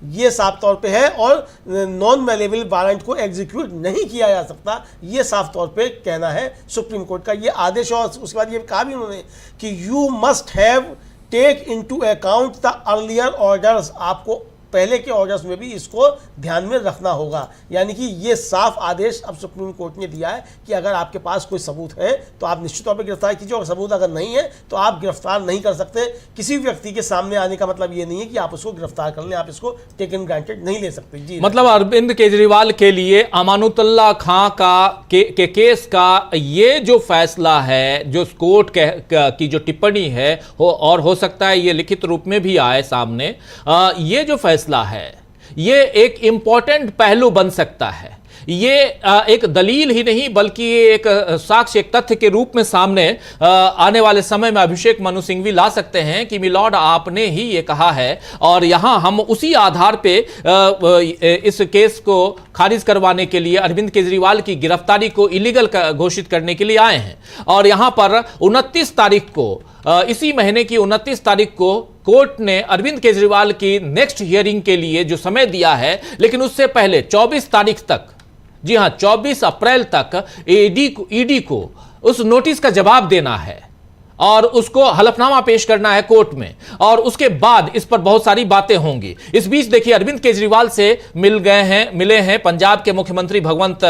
ये साफ तौर पे है। और नॉन मेलेबल वारंट को एग्जीक्यूट नहीं किया जा सकता, ये साफ तौर पे कहना है सुप्रीम कोर्ट का ये आदेश। और उसके बाद ये कहा भी उन्होंने कि you must have take into account the earlier orders, आपको पहले के ऑर्डर्स में भी इसको ध्यान में रखना होगा। यानी कि ये साफ आदेश अब सुप्रीम कोर्ट ने दिया है कि अगर आपके पास कोई सबूत है तो आप निश्चित तौर पर गिरफ्तार कीजिए, और सबूत अगर नहीं है तो आप गिरफ्तार नहीं कर सकते। किसी व्यक्ति के सामने आने का मतलब ये नहीं है कि आप उसको गिरफ्तार कर लें, आप इसको टेकन ग्रांटेड नहीं ले सकते। जी, मतलब अरविंद केजरीवाल के लिए अमानुतुल्लाह खां के केस का ये जो फैसला है, जो कोर्ट की जो टिप्पणी है, और हो सकता है ये लिखित रूप में भी आए सामने, ये जो फैसला है ये एक इंपॉर्टेंट पहलू बन सकता है। ये एक दलील ही नहीं बल्कि ये एक साक्ष्य, एक तथ्य के रूप में सामने आने वाले समय में अभिषेक मनु सिंघवी ला सकते हैं कि मिलॉर्ड आपने ही ये कहा है, और यहां हम उसी आधार पे इस केस को खारिज करवाने के लिए अरविंद केजरीवाल की गिरफ्तारी को इलीगल घोषित करने के लिए आए हैं। और यहां पर 29 तारीख को, इसी महीने की 29 तारीख को कोर्ट ने अरविंद केजरीवाल की नेक्स्ट हियरिंग के लिए जो समय दिया है, लेकिन उससे पहले 24 तारीख तक, जी हां 24 अप्रैल तक ईडी को उस नोटिस का जवाब देना है और उसको हलफनामा पेश करना है कोर्ट में, और उसके बाद इस पर बहुत सारी बातें होंगी। इस बीच देखिए अरविंद केजरीवाल से मिले हैं पंजाब के मुख्यमंत्री भगवंत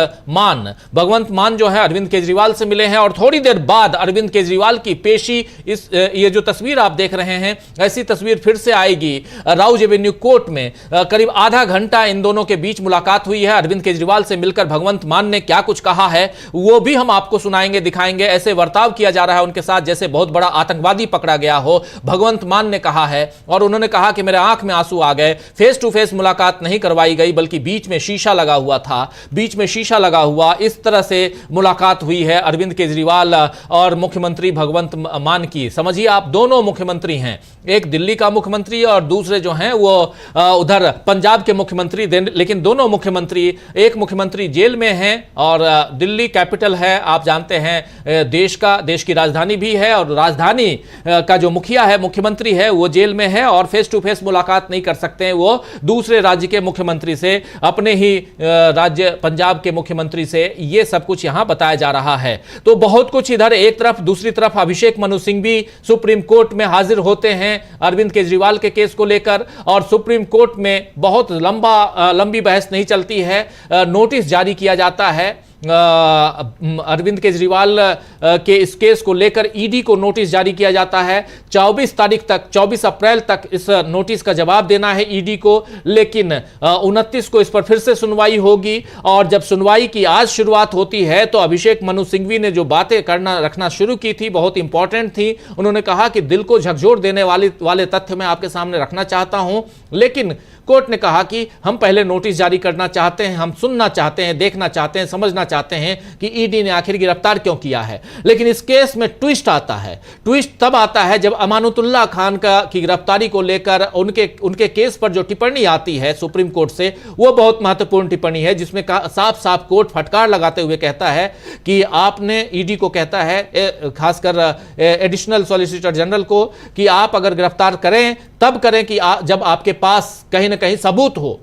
मान जो है अरविंद केजरीवाल से मिले हैं, और थोड़ी देर बाद अरविंद केजरीवाल की पेशी, ये जो तस्वीर आप देख रहे हैं, ऐसी तस्वीर फिर से आएगी राउज एवेन्यू कोर्ट में। करीब आधा घंटा इन दोनों के बीच मुलाकात हुई है। अरविंद केजरीवाल से मिलकर भगवंत मान ने क्या कुछ कहा है वो भी हम आपको सुनाएंगे, दिखाएंगे। ऐसे बर्ताव किया जा रहा है उनके साथ जैसे बहुत बड़ा आतंकवादी पकड़ा गया हो। भगवंत मान ने कहा है और उन्होंने कहा कि मेरे आंख में आंसू आ गए, फेस टू फेस मुलाकात नहीं करवाई गई बल्कि बीच में शीशा लगा हुआ था, बीच में शीशा लगा हुआ इस तरह से मुलाकात हुई है अरविंद केजरीवाल और मुख्यमंत्री भगवंत मान की। समझिए आप, दोनों मुख्यमंत्री हैं, एक दिल्ली का मुख्यमंत्री और दूसरे जो हैं वो उधर पंजाब के मुख्यमंत्री, लेकिन दोनों मुख्यमंत्री, एक मुख्यमंत्री जेल में हैं और दिल्ली कैपिटल है, आप जानते हैं देश की राजधानी भी है और राजधानी का जो मुखिया है, मुख्यमंत्री है, वो जेल में है और फेस टू फेस मुलाकात नहीं कर सकते हैं वो दूसरे राज्य के मुख्यमंत्री से, अपने ही राज्य पंजाब के मुख्यमंत्री से। ये सब कुछ यहां बताया जा रहा है। तो बहुत कुछ इधर एक तरफ, दूसरी तरफ अभिषेक मनु सिंह भी सुप्रीम कोर्ट में हाजिर होते हैं अरविंद केजरीवाल के केस को लेकर और सुप्रीम कोर्ट में बहुत लंबी बहस नहीं चलती है, नोटिस जारी किया जाता है अरविंद केजरीवाल के इस केस को लेकर। ईडी को नोटिस जारी किया जाता है 24 तारीख तक, 24 अप्रैल तक इस नोटिस का जवाब देना है ईडी को, लेकिन 29 को इस पर फिर से सुनवाई होगी और जब सुनवाई की आज शुरुआत होती है तो अभिषेक मनु सिंघवी ने जो बातें रखना शुरू की थी बहुत इंपॉर्टेंट थी। उन्होंने कहा कि दिल को झकझोर देने वाले तथ्य मैं आपके सामने रखना चाहता हूं, लेकिन कोर्ट ने कहा कि हम पहले नोटिस जारी करना चाहते हैं, हम सुनना चाहते हैं, देखना चाहते हैं, समझना चाहते हैं कि ईडी ने आखिर गिरफ्तार क्यों किया है। लेकिन इस केस में ट्विस्ट आता है। ट्विस्ट तब आता है जब अमानुतुल्लाह खान की गिरफ्तारी को लेकर उनके केस पर जो टिप्पणी आती है सुप्रीम कोर्ट से, वो बहुत महत्वपूर्ण टिप्पणी है, जिसमें साफ साफ कोर्ट फटकार लगाते हुए कहता है कि आपने, ईडी को कहता है, खासकर एडिशनल सॉलिसिटर जनरल को, कि आप अगर गिरफ्तार करें तब करें कि जब आपके पास कहीं ना कहीं सबूत हो।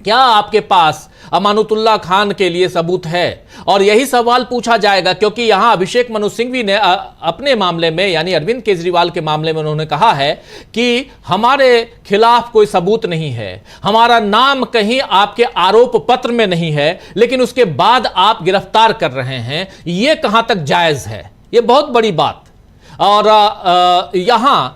क्या आपके पास अमानुतुल्लाह खान के लिए सबूत है? और यही सवाल पूछा जाएगा क्योंकि यहां अभिषेक मनु सिंघवी ने अपने मामले में, यानी अरविंद केजरीवाल के मामले में, उन्होंने कहा है कि हमारे खिलाफ कोई सबूत नहीं है, हमारा नाम कहीं आपके आरोप पत्र में नहीं है, लेकिन उसके बाद आप गिरफ्तार कर रहे हैं, यह कहां तक जायज है? यह बहुत बड़ी बात। और यहां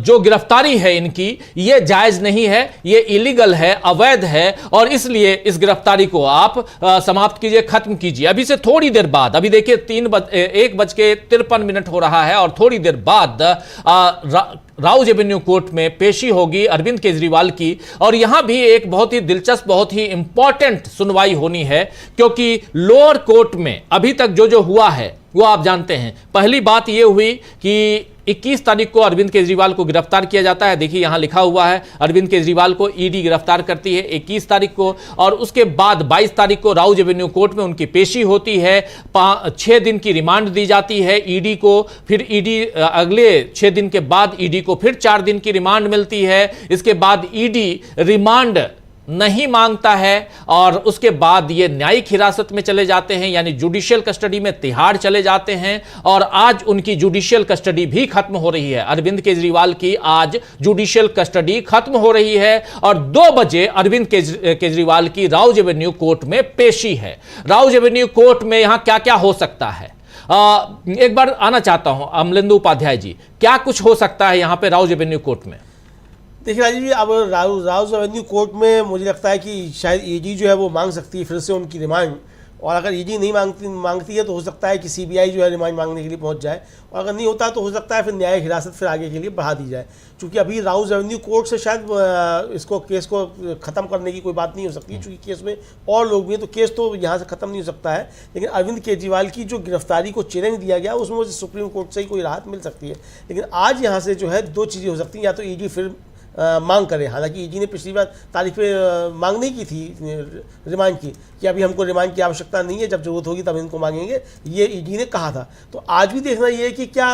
जो गिरफ्तारी है इनकी, ये जायज नहीं है, ये इलीगल है, अवैध है और इसलिए इस गिरफ्तारी को आप समाप्त कीजिए, खत्म कीजिए। अभी से थोड़ी देर बाद, अभी देखिए 1:53 हो रहा है और थोड़ी देर बाद राउज एवेन्यू कोर्ट में पेशी होगी अरविंद केजरीवाल की और यहां भी एक बहुत ही दिलचस्प, बहुत ही इंपॉर्टेंट सुनवाई होनी है क्योंकि लोअर कोर्ट में अभी तक जो हुआ है वो आप जानते हैं। पहली बात यह हुई कि 21 तारीख को अरविंद केजरीवाल को गिरफ्तार किया जाता है। देखिए यहां लिखा हुआ है, अरविंद केजरीवाल को ईडी गिरफ्तार करती है 21 तारीख को और उसके बाद 22 तारीख को राउज एवेन्यू कोर्ट में उनकी पेशी होती है। 6 दिन की रिमांड दी जाती है ईडी को, फिर ईडी अगले 6 दिन के बाद ईडी को फिर 4 दिन की रिमांड मिलती है। इसके बाद ईडी रिमांड नहीं मांगता है और उसके बाद ये न्यायिक हिरासत में चले जाते हैं, यानी जुडिशियल कस्टडी में तिहाड़ चले जाते हैं और आज उनकी जुडिशियल कस्टडी भी खत्म हो रही है। अरविंद केजरीवाल की आज जुडिशियल कस्टडी खत्म हो रही है और 2 बजे अरविंद केजरीवाल की राउज एवेन्यू कोर्ट में पेशी है। राउज एवेन्यू कोर्ट में यहां क्या क्या हो सकता है, एक बार आना चाहता हूं अमलेंदु उपाध्याय जी, क्या कुछ हो सकता है यहां पे राउज एवेन्यू कोर्ट में? देखिए राजीव जी, अब राउज एवेन्यू कोर्ट में मुझे लगता है कि शायद ईडी जो है वो मांग सकती है फिर से उनकी रिमांड, और अगर ईडी नहीं मांगती है तो हो सकता है कि सीबीआई जो है रिमांड मांगने के लिए पहुंच जाए, और अगर नहीं होता तो हो सकता है फिर न्यायिक हिरासत फिर आगे के लिए बढ़ा दी जाए। क्योंकि अभी राउज एवेन्यू कोर्ट से शायद इसको केस को ख़त्म करने की कोई बात नहीं हो सकती, क्योंकि केस में और लोग भी हैं तो केस तो यहाँ से ख़त्म नहीं हो सकता है। लेकिन अरविंद केजरीवाल की जो गिरफ्तारी को चैलेंज दिया गया उसमें मुझे सुप्रीम कोर्ट से ही कोई राहत मिल सकती है। लेकिन आज यहाँ से जो है 2 चीज़ें हो सकती हैं, या तो ईडी फिर मांग करें, हालांकि ईडी ने पिछली बार तारीख पे मांग नहीं की थी रिमांड की, कि अभी हमको रिमांड की आवश्यकता नहीं है, जब जरूरत होगी तब इनको मांगेंगे, ये ईडी ने कहा था। तो आज भी देखना ये है कि क्या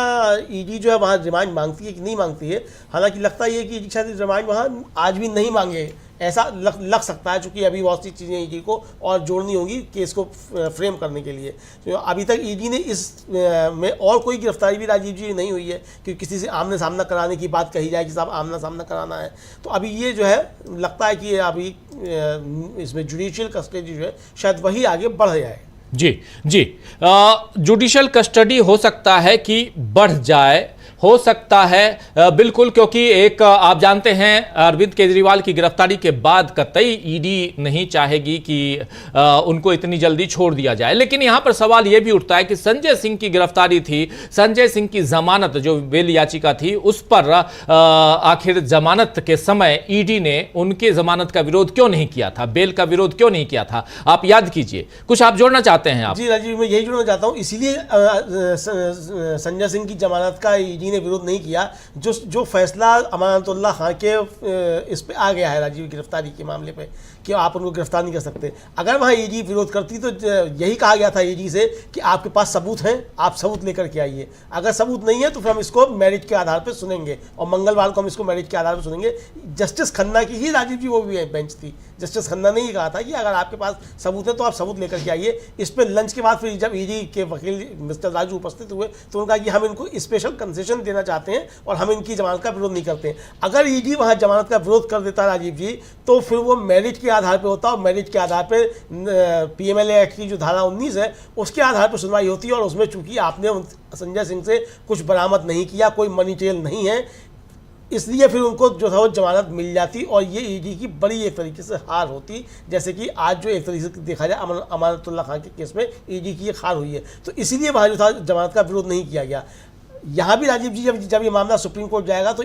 ईडी जो है वहाँ रिमांड मांगती है कि नहीं मांगती है। हालांकि लगता ये है कि ईडी शायद रिमांड वहाँ आज भी नहीं मांगे, ऐसा लग सकता है, चूँकि अभी बहुत सी चीज़ें ईडी को और जोड़नी होगी केस को फ्रेम करने के लिए। तो अभी तक ईडी ने इस में और कोई गिरफ्तारी भी राजीव जी नहीं हुई है कि किसी से आमने सामना कराने की बात कही जाए कि साहब आमना सामना कराना है। तो अभी ये जो है लगता है कि अभी इसमें जुडिशियल कस्टडी जो है शायद वही आगे बढ़ जाए। जी, जुडिशियल कस्टडी हो सकता है कि बढ़ जाए, हो सकता है बिल्कुल, क्योंकि एक आप जानते हैं अरविंद केजरीवाल की गिरफ्तारी के बाद कतई ईडी नहीं चाहेगी कि उनको इतनी जल्दी छोड़ दिया जाए। लेकिन यहां पर सवाल यह भी उठता है कि संजय सिंह की गिरफ्तारी थी, संजय सिंह की जमानत जो बेल याचिका थी उस पर आखिर जमानत के समय ईडी ने उनके जमानत का विरोध क्यों नहीं किया था, बेल का विरोध क्यों नहीं किया था? आप याद कीजिए। कुछ आप जोड़ना चाहते हैं? आप जी राजीव, मैं यही जोड़ना चाहता हूँ, इसीलिए संजय सिंह की जमानत का ईडी ने विरोध नहीं किया। जो फैसला अमानतुल्लाह खान के इस पे आ गया है राजीव गिरफ्तारी के मामले पे कि आप उनको गिरफ्तार नहीं कर सकते, अगर वहाँ ईडी विरोध करती तो यही कहा गया था ईडी से कि आपके पास सबूत हैं, आप सबूत लेकर के आइए। अगर सबूत नहीं है तो फिर हम इसको मेरिट के आधार पर सुनेंगे और मंगलवार को हम इसको मेरिट के आधार पर सुनेंगे। जस्टिस खन्ना की ही राजीव जी वो भी बेंच थी, जस्टिस खन्ना ने ही कहा था कि अगर आपके पास सबूत है तो आप सबूत लेकर के आइए। इस पर लंच के बाद फिर जब ईडी के वकील मिस्टर राजू उपस्थित हुए तो उन्होंने कहा कि हम इनको स्पेशल कंसेशन देना चाहते हैं और हम इनकी जमानत का विरोध नहीं करते हैं। अगर ईडी वहाँ जमानत का विरोध कर देता राजीव जी तो फिर वो मेरिट के आधार पर होता और मेरिट के आधार पर पीएमएलए एक्ट की जो धारा 19 है उसके आधार पर सुनवाई होती है। और उसमें चूंकि आपने संजय सिंह से कुछ बरामद नहीं किया, कोई मनी ट्रेल नहीं है, इसलिए फिर उनको जो था वो जमानत मिल जाती और ये ईडी की बड़ी एक तरीके से हार होती। जैसे कि आज जो एक तरीके से देखा जाए अमानतुल्लाह खान के केस में ईडी की एक हार हुई है, तो इसीलिए वहाँ जो था जमानत का विरोध नहीं किया गया। यहाँ भी राजीव जी जब ये मामला सुप्रीम कोर्ट जाएगा तो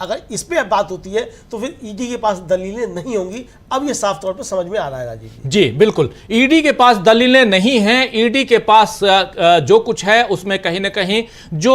अगर इस पे बात होती है तो फिर ईडी के पास दलीलें नहीं होंगी। अब ये साफ तौर पर समझ में आ रहा है राजीव जी। बिल्कुल, ईडी के पास दलीलें नहीं हैं। ईडी के पास जो कुछ है उसमें कहीं ना कहीं जो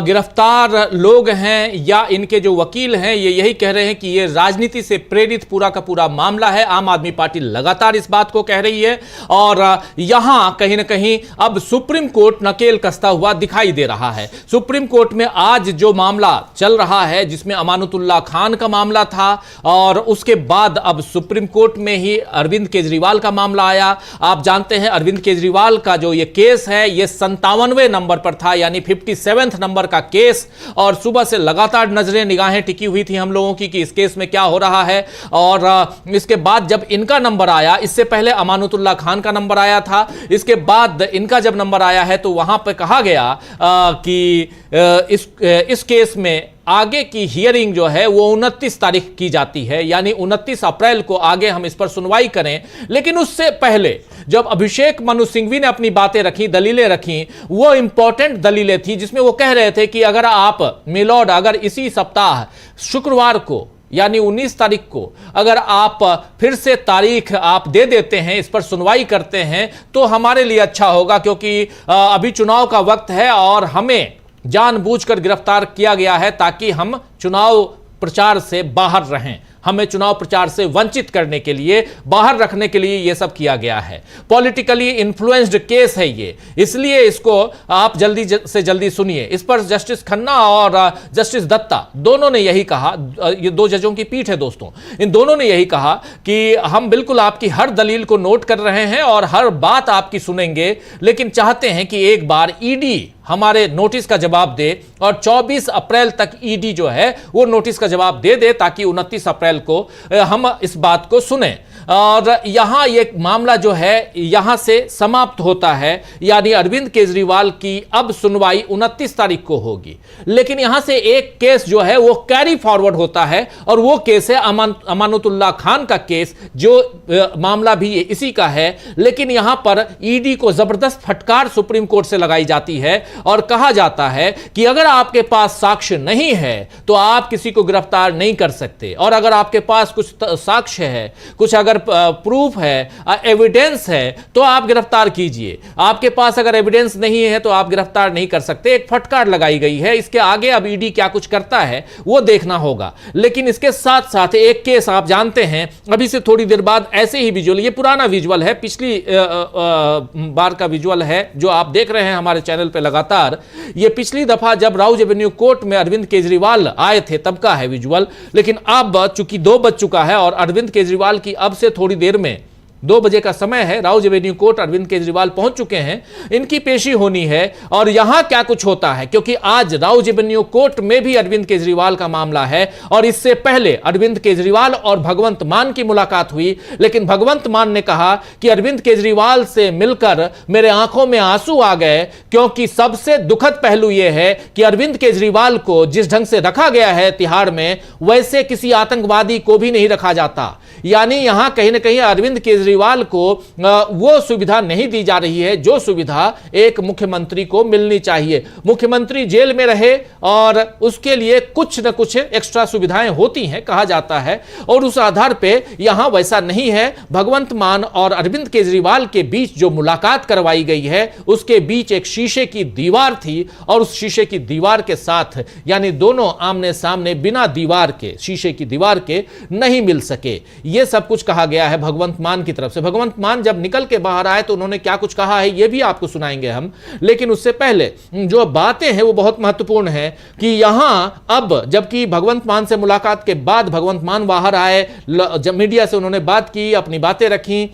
गिरफ्तार लोग हैं या इनके जो वकील हैं ये यही कह रहे हैं कि ये राजनीति से प्रेरित पूरा का पूरा मामला है। आम आदमी पार्टी लगातार इस बात को कह रही है और यहां कहीं ना कहीं अब सुप्रीम कोर्ट नकेल कसता हुआ दिखाई दे रहा है। सुप्रीम कोर्ट में आज जो मामला चल रहा है जिसमें अमानतुल्लाह खान का मामला था और उसके बाद अब सुप्रीम कोर्ट में ही अरविंद केजरीवाल का मामला आया। आप जानते हैं अरविंद केजरीवाल का जो ये केस है ये 57वें नंबर पर था, यानी 57th नंबर का केस। और सुबह से लगातार नजरें निगाहें टिकी हुई थी हम लोगों की कि इस केस में क्या हो रहा है। और इसके बाद जब इनका नंबर आया, इससे पहले अमानतुल्लाह खान का नंबर आया था, इसके बाद इनका जब नंबर आया है तो वहां पर कहा गया कि इस केस में आगे की हियरिंग जो है वो 29 तारीख की जाती है, यानी 29 अप्रैल को आगे हम इस पर सुनवाई करें। लेकिन उससे पहले जब अभिषेक मनु सिंघवी ने अपनी बातें रखी, दलीलें रखी, वो इंपॉर्टेंट दलीलें थी जिसमें वो कह रहे थे कि अगर आप मिलोड अगर इसी सप्ताह शुक्रवार को यानी 19 तारीख को अगर आप फिर से तारीख आप दे देते हैं, इस पर सुनवाई करते हैं तो हमारे लिए अच्छा होगा, क्योंकि अभी चुनाव का वक्त है और हमें जानबूझकर गिरफ्तार किया गया है ताकि हम चुनाव प्रचार से बाहर रहें, हमें चुनाव प्रचार से वंचित करने के लिए, बाहर रखने के लिए यह सब किया गया है। पॉलिटिकली इन्फ्लुएंस्ड केस है ये, इसलिए इसको आप जल्दी से जल्दी सुनिए। इस पर जस्टिस खन्ना और जस्टिस दत्ता दोनों ने यही कहा, ये दो जजों की पीठ है दोस्तों, इन दोनों ने यही कहा कि हम बिल्कुल आपकी हर दलील को नोट कर रहे हैं और हर बात आपकी सुनेंगे, लेकिन चाहते हैं कि एक बार ईडी हमारे नोटिस का जवाब दे और 24 अप्रैल तक ईडी जो है वो नोटिस का जवाब दे दे ताकि 29 अप्रैल को हम इस बात को सुने। और यहां ये मामला जो है यहां से समाप्त होता है, यानी अरविंद केजरीवाल की अब सुनवाई 29 तारीख को होगी। लेकिन यहां से एक केस जो है वो कैरी फॉरवर्ड होता है और वो केस है अमानतुल्लाह खान का केस, जो मामला भी इसी का है। लेकिन यहां पर ईडी को जबरदस्त फटकार सुप्रीम कोर्ट से लगाई जाती है और कहा जाता है कि अगर आपके पास साक्ष्य नहीं है तो आप किसी को गिरफ्तार नहीं कर सकते, और अगर आपके पास कुछ साक्ष्य है, कुछ अगर प्रूफ है, एविडेंस है, तो आप गिरफ्तार कीजिए। आपके पास अगर एविडेंस नहीं है तो आप गिरफ्तार नहीं कर सकते। एक फटकार लगाई गई है। इसके आगे अब ईडी क्या कुछ करता है वो देखना होगा। लेकिन इसके साथ साथ एक केस आप जानते हैं, अभी से थोड़ी देर बाद ऐसे ही विजुअल, ये पुराना विजुअल है, पिछली बार का विजुअल है जो आप देख रहे हैं हमारे चैनल पे लगातार। ये पिछली दफा जब राउज एवेन्यू कोर्ट में अरविंद केजरीवाल आए थे तब का है विजुअल। लेकिन अब चूंकि 2 बज चुका है और अरविंद केजरीवाल की अब से थोड़ी देर में 2 बजे का समय है, राउज एवेन्यू कोर्ट, अरविंद केजरीवाल पहुंच चुके हैं, इनकी पेशी होनी है। और यहां क्या कुछ होता है, क्योंकि आज राउज एवेन्यू कोर्ट में भी अरविंद केजरीवाल का मामला है। और इससे पहले अरविंद केजरीवाल और भगवंत मान की मुलाकात हुई, लेकिन भगवंत मान ने कहा कि अरविंद केजरीवाल से मिलकर मेरे आंखों में आंसू आ गए, क्योंकि सबसे दुखद पहलू यह है कि अरविंद केजरीवाल को जिस ढंग से रखा गया है तिहाड़ में, वैसे किसी आतंकवादी को भी नहीं रखा जाता। यानी यहां कहीं ना कहीं अरविंद केजरीवाल को वो सुविधा नहीं दी जा रही है जो सुविधा एक मुख्यमंत्री को मिलनी चाहिए। मुख्यमंत्री जेल में रहे और उसके लिए कुछ न कुछ एक्स्ट्रा सुविधाएं होती हैं, कहा जाता है, और उस आधार पे यहां वैसा नहीं है। भगवंत मान और अरविंद केजरीवाल के बीच जो मुलाकात करवाई गई है, उसके बीच एक शीशे की दीवार थी, और उस शीशे की दीवार के साथ यानी दोनों आमने सामने बिना दीवार के, शीशे की दीवार के नहीं मिल सके। यह सब कुछ कहा गया है भगवंत मान की तरफ से। भगवंत मान जब निकल के बाहर आए तो उन्होंने क्या कुछ कहा है यह भी आपको सुनाएंगे हम, लेकिन उससे पहले जो बातें हैं वो बहुत महत्वपूर्ण है कि यहां अब जबकि भगवंत मान से मुलाकात के बाद भगवंत मान बाहर आए, जब मीडिया से उन्होंने बात की, अपनी बातें रखी,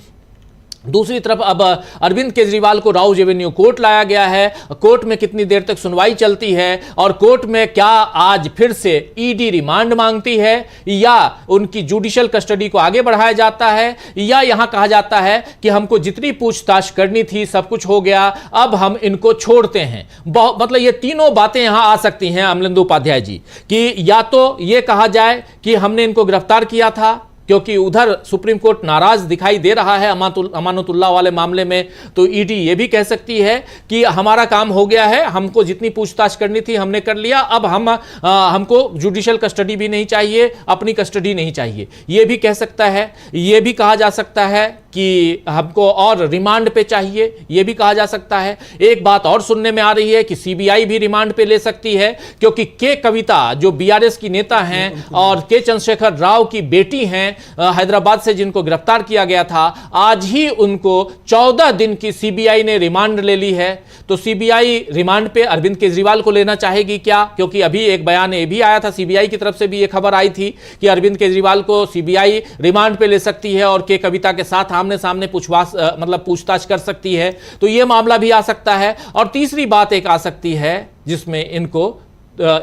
दूसरी तरफ अब अरविंद केजरीवाल को राउज एवेन्यू कोर्ट लाया गया है। कोर्ट में कितनी देर तक सुनवाई चलती है, और कोर्ट में क्या आज फिर से ईडी रिमांड मांगती है, या उनकी जुडिशियल कस्टडी को आगे बढ़ाया जाता है, या यहां कहा जाता है कि हमको जितनी पूछताछ करनी थी सब कुछ हो गया, अब हम इनको छोड़ते हैं। मतलब ये तीनों बातें यहां आ सकती हैं अमलेंदु उपाध्याय जी, कि या तो ये कहा जाए कि हमने इनको गिरफ्तार किया था क्योंकि उधर सुप्रीम कोर्ट नाराज दिखाई दे रहा है अमानतुल्लाह वाले मामले में, तो ईडी ये भी कह सकती है कि हमारा काम हो गया है, हमको जितनी पूछताछ करनी थी हमने कर लिया, अब हमको जुडिशियल कस्टडी भी नहीं चाहिए, अपनी कस्टडी नहीं चाहिए, ये भी कह सकता है। ये भी कहा जा सकता है कि हमको और रिमांड पे चाहिए, ये भी कहा जा सकता है। एक बात और सुनने में आ रही है कि सीबीआई भी रिमांड पे ले सकती है, क्योंकि के कविता जो बीआरएस की नेता हैं और के चंद्रशेखर राव की बेटी हैं हैदराबाद से, जिनको गिरफ्तार किया गया था, आज ही उनको 14 दिन की सीबीआई ने रिमांड ले ली है। तो सीबीआई रिमांड पे अरविंद केजरीवाल को लेना चाहेगी क्या? क्योंकि अभी एक बयान ये भी आया था, सीबीआई की तरफ से भी ये खबर आई थी कि अरविंद केजरीवाल को सीबीआई रिमांड पे ले सकती है और के कविता के साथ आमने सामने पूछताछ कर सकती है। तो यह मामला भी आ सकता है। और तीसरी बात एक आ सकती है जिसमें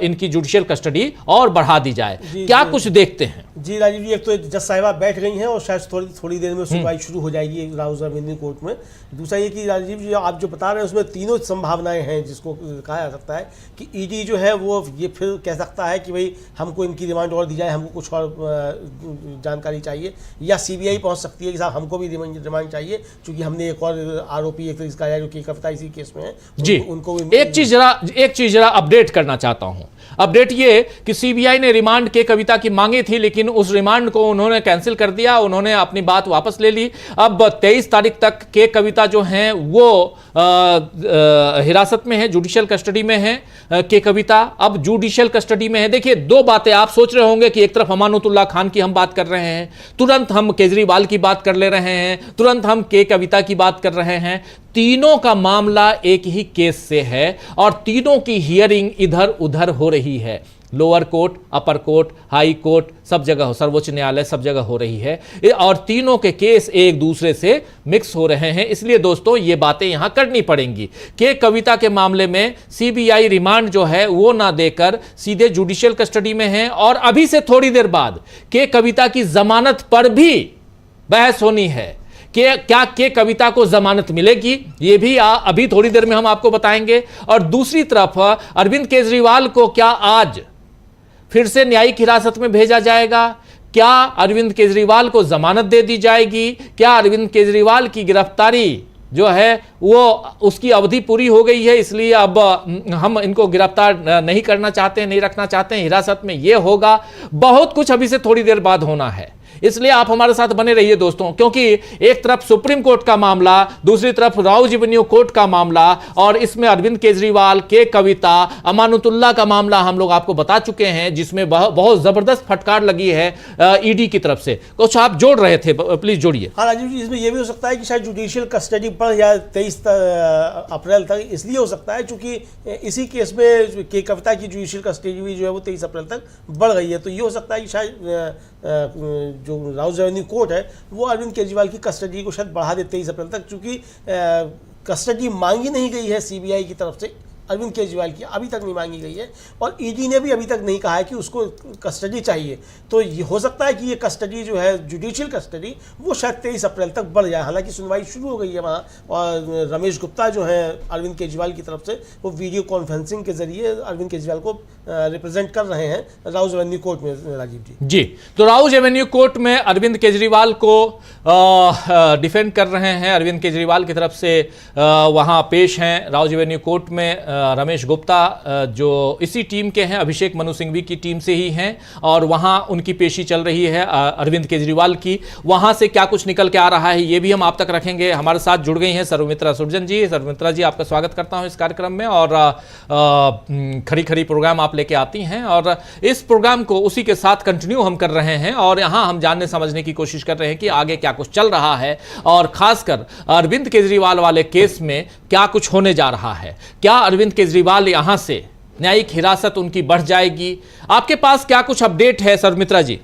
इनकी जुडिशियल कस्टडी और बढ़ा दी जाए। क्या कुछ देखते हैं? जी राजीव जी, एक तो जज साहिबा बैठ गई हैं और शायद थोड़ी देर में सुनवाई शुरू हो जाएगी राउज एवेन्यू कोर्ट में। दूसरा ये कि राजीव जी आप जो बता रहे हैं उसमें तीनों संभावनाएं हैं, जिसको कहा जा सकता है कि ईडी जो है वो ये फिर कह सकता है कि भाई हमको इनकी रिमांड और दी जाए, हमको कुछ और जानकारी चाहिए, या सीबीआई पहुंच सकती है कि साहब हमको भी रिमांड चाहिए क्योंकि हमने एक और आरोपी एक इसका है जो कि कविता इसी केस में है जी। उनको एक चीज जरा अपडेट करना चाहता हूं। अपडेट ये कि सीबीआई ने रिमांड के कविता की मांगी थी, लेकिन उस रिमांड को उन्होंने कैंसिल कर दिया, उन्होंने अपनी बात वापस ले ली। अब 23 तारीख तक के कविता जो हैं वो हिरासत में है, जुडिशियल कस्टडी में है। के कविता अब जुडिशियल कस्टडी में है। देखिए, दो बातें आप सोच रहे होंगे कि एक तरफ अमानुतुल्लाह खान की हम बात कर रहे हैं, तुरंत हम केजरीवाल की बात कर ले रहे हैं, तुरंत हम के कविता की बात कर रहे हैं। तीनों का मामला एक ही केस से है और तीनों की हियरिंग इधर उधर हो रही है। लोअर कोर्ट, अपर कोर्ट, हाई कोर्ट, सब जगह, सर्वोच्च न्यायालय, सब जगह हो रही है, और तीनों के केस एक दूसरे से मिक्स हो रहे हैं। इसलिए दोस्तों ये बातें यहां करनी पड़ेंगी। के कविता के मामले में सीबीआई रिमांड जो है वो ना देकर सीधे जुडिशियल कस्टडी में है, और अभी से थोड़ी देर बाद के कविता की जमानत पर भी बहस होनी है कि क्या के कविता को जमानत मिलेगी, ये भी अभी थोड़ी देर में हम आपको बताएंगे। और दूसरी तरफ अरविंद केजरीवाल को क्या आज फिर से न्यायिक हिरासत में भेजा जाएगा? क्या अरविंद केजरीवाल को जमानत दे दी जाएगी? क्या अरविंद केजरीवाल की गिरफ्तारी जो है वो उसकी अवधि पूरी हो गई है, इसलिए अब हम इनको गिरफ्तार नहीं करना चाहते हैं, नहीं रखना चाहते हैं हिरासत में? ये होगा, बहुत कुछ अभी से थोड़ी देर बाद होना है। इसलिए आप हमारे साथ बने रहिए दोस्तों, क्योंकि एक तरफ सुप्रीम कोर्ट का मामला, दूसरी तरफ राउज एवेन्यू कोर्ट का मामला, और इसमें अरविंद केजरीवाल, के कविता, अमानुतुल्लाह का मामला हम लोग आपको बता चुके हैं, जिसमें बहुत जबरदस्त फटकार लगी है ईडी की तरफ से। कुछ आप जोड़ रहे थे, प्लीज जोड़िए। हाँ राजीव जी, इसमें यह भी हो सकता है कि शायद जुडिशियल कस्टडी पर या 23 अप्रैल तक इसलिए हो सकता है क्योंकि इसी केस में के कविता की जुडिशियल कस्टडी भी जो है वो 23 अप्रैल तक बढ़ गई है। तो ये हो सकता है कि शायद जो राउज रेवेन्यू कोर्ट है वो अरविंद केजरीवाल की कस्टडी को शायद बढ़ा दे 23 अप्रैल तक, चूंकि कस्टडी मांगी नहीं गई है सीबीआई की तरफ से अरविंद केजरीवाल की, अभी तक नहीं मांगी गई है और ईडी ने भी अभी तक नहीं कहा है कि उसको कस्टडी चाहिए। तो ये हो सकता है कि ये कस्टडी जो है जुडिशियल कस्टडी वो शायद 23 अप्रैल तक बढ़ जाए। हालांकि सुनवाई शुरू हो गई है वहाँ और रमेश गुप्ता जो है अरविंद केजरीवाल की तरफ से वो वीडियो कॉन्फ्रेंसिंग के जरिए अरविंद केजरीवाल को रिप्रेजेंट कर रहे हैं राउज एवेन्यू कोर्ट में। राजीव जी तो राउज एवेन्यू कोर्ट में अरविंद केजरीवाल को डिफेंड कर रहे हैं, अरविंद केजरीवाल की तरफ से वहाँ पेश हैं राउज एवेन्यू कोर्ट में रमेश गुप्ता, जो इसी टीम के हैं, अभिषेक मनु सिंघवी की टीम से ही हैं और वहां उनकी पेशी चल रही है अरविंद केजरीवाल की। वहां से क्या कुछ निकल के आ रहा है ये भी हम आप तक रखेंगे। हमारे साथ जुड़ गई हैं सर्वमित्रा सुरजन जी। सर्वमित्रा जी, आपका स्वागत करता हूं इस कार्यक्रम में और खरी खरी प्रोग्राम आप लेके आती हैं और इस प्रोग्राम को उसी के साथ कंटिन्यू हम कर रहे हैं और यहां हम जानने समझने की कोशिश कर रहे हैं कि आगे क्या कुछ चल रहा है और खासकर अरविंद केजरीवाल वाले केस में क्या कुछ होने जा रहा है। क्या अरविंद केजरीवाल यहां से न्यायिक हिरासत उनकी बढ़ जाएगी? आपके पास क्या कुछ अपडेट है सर्वमित्रा जी?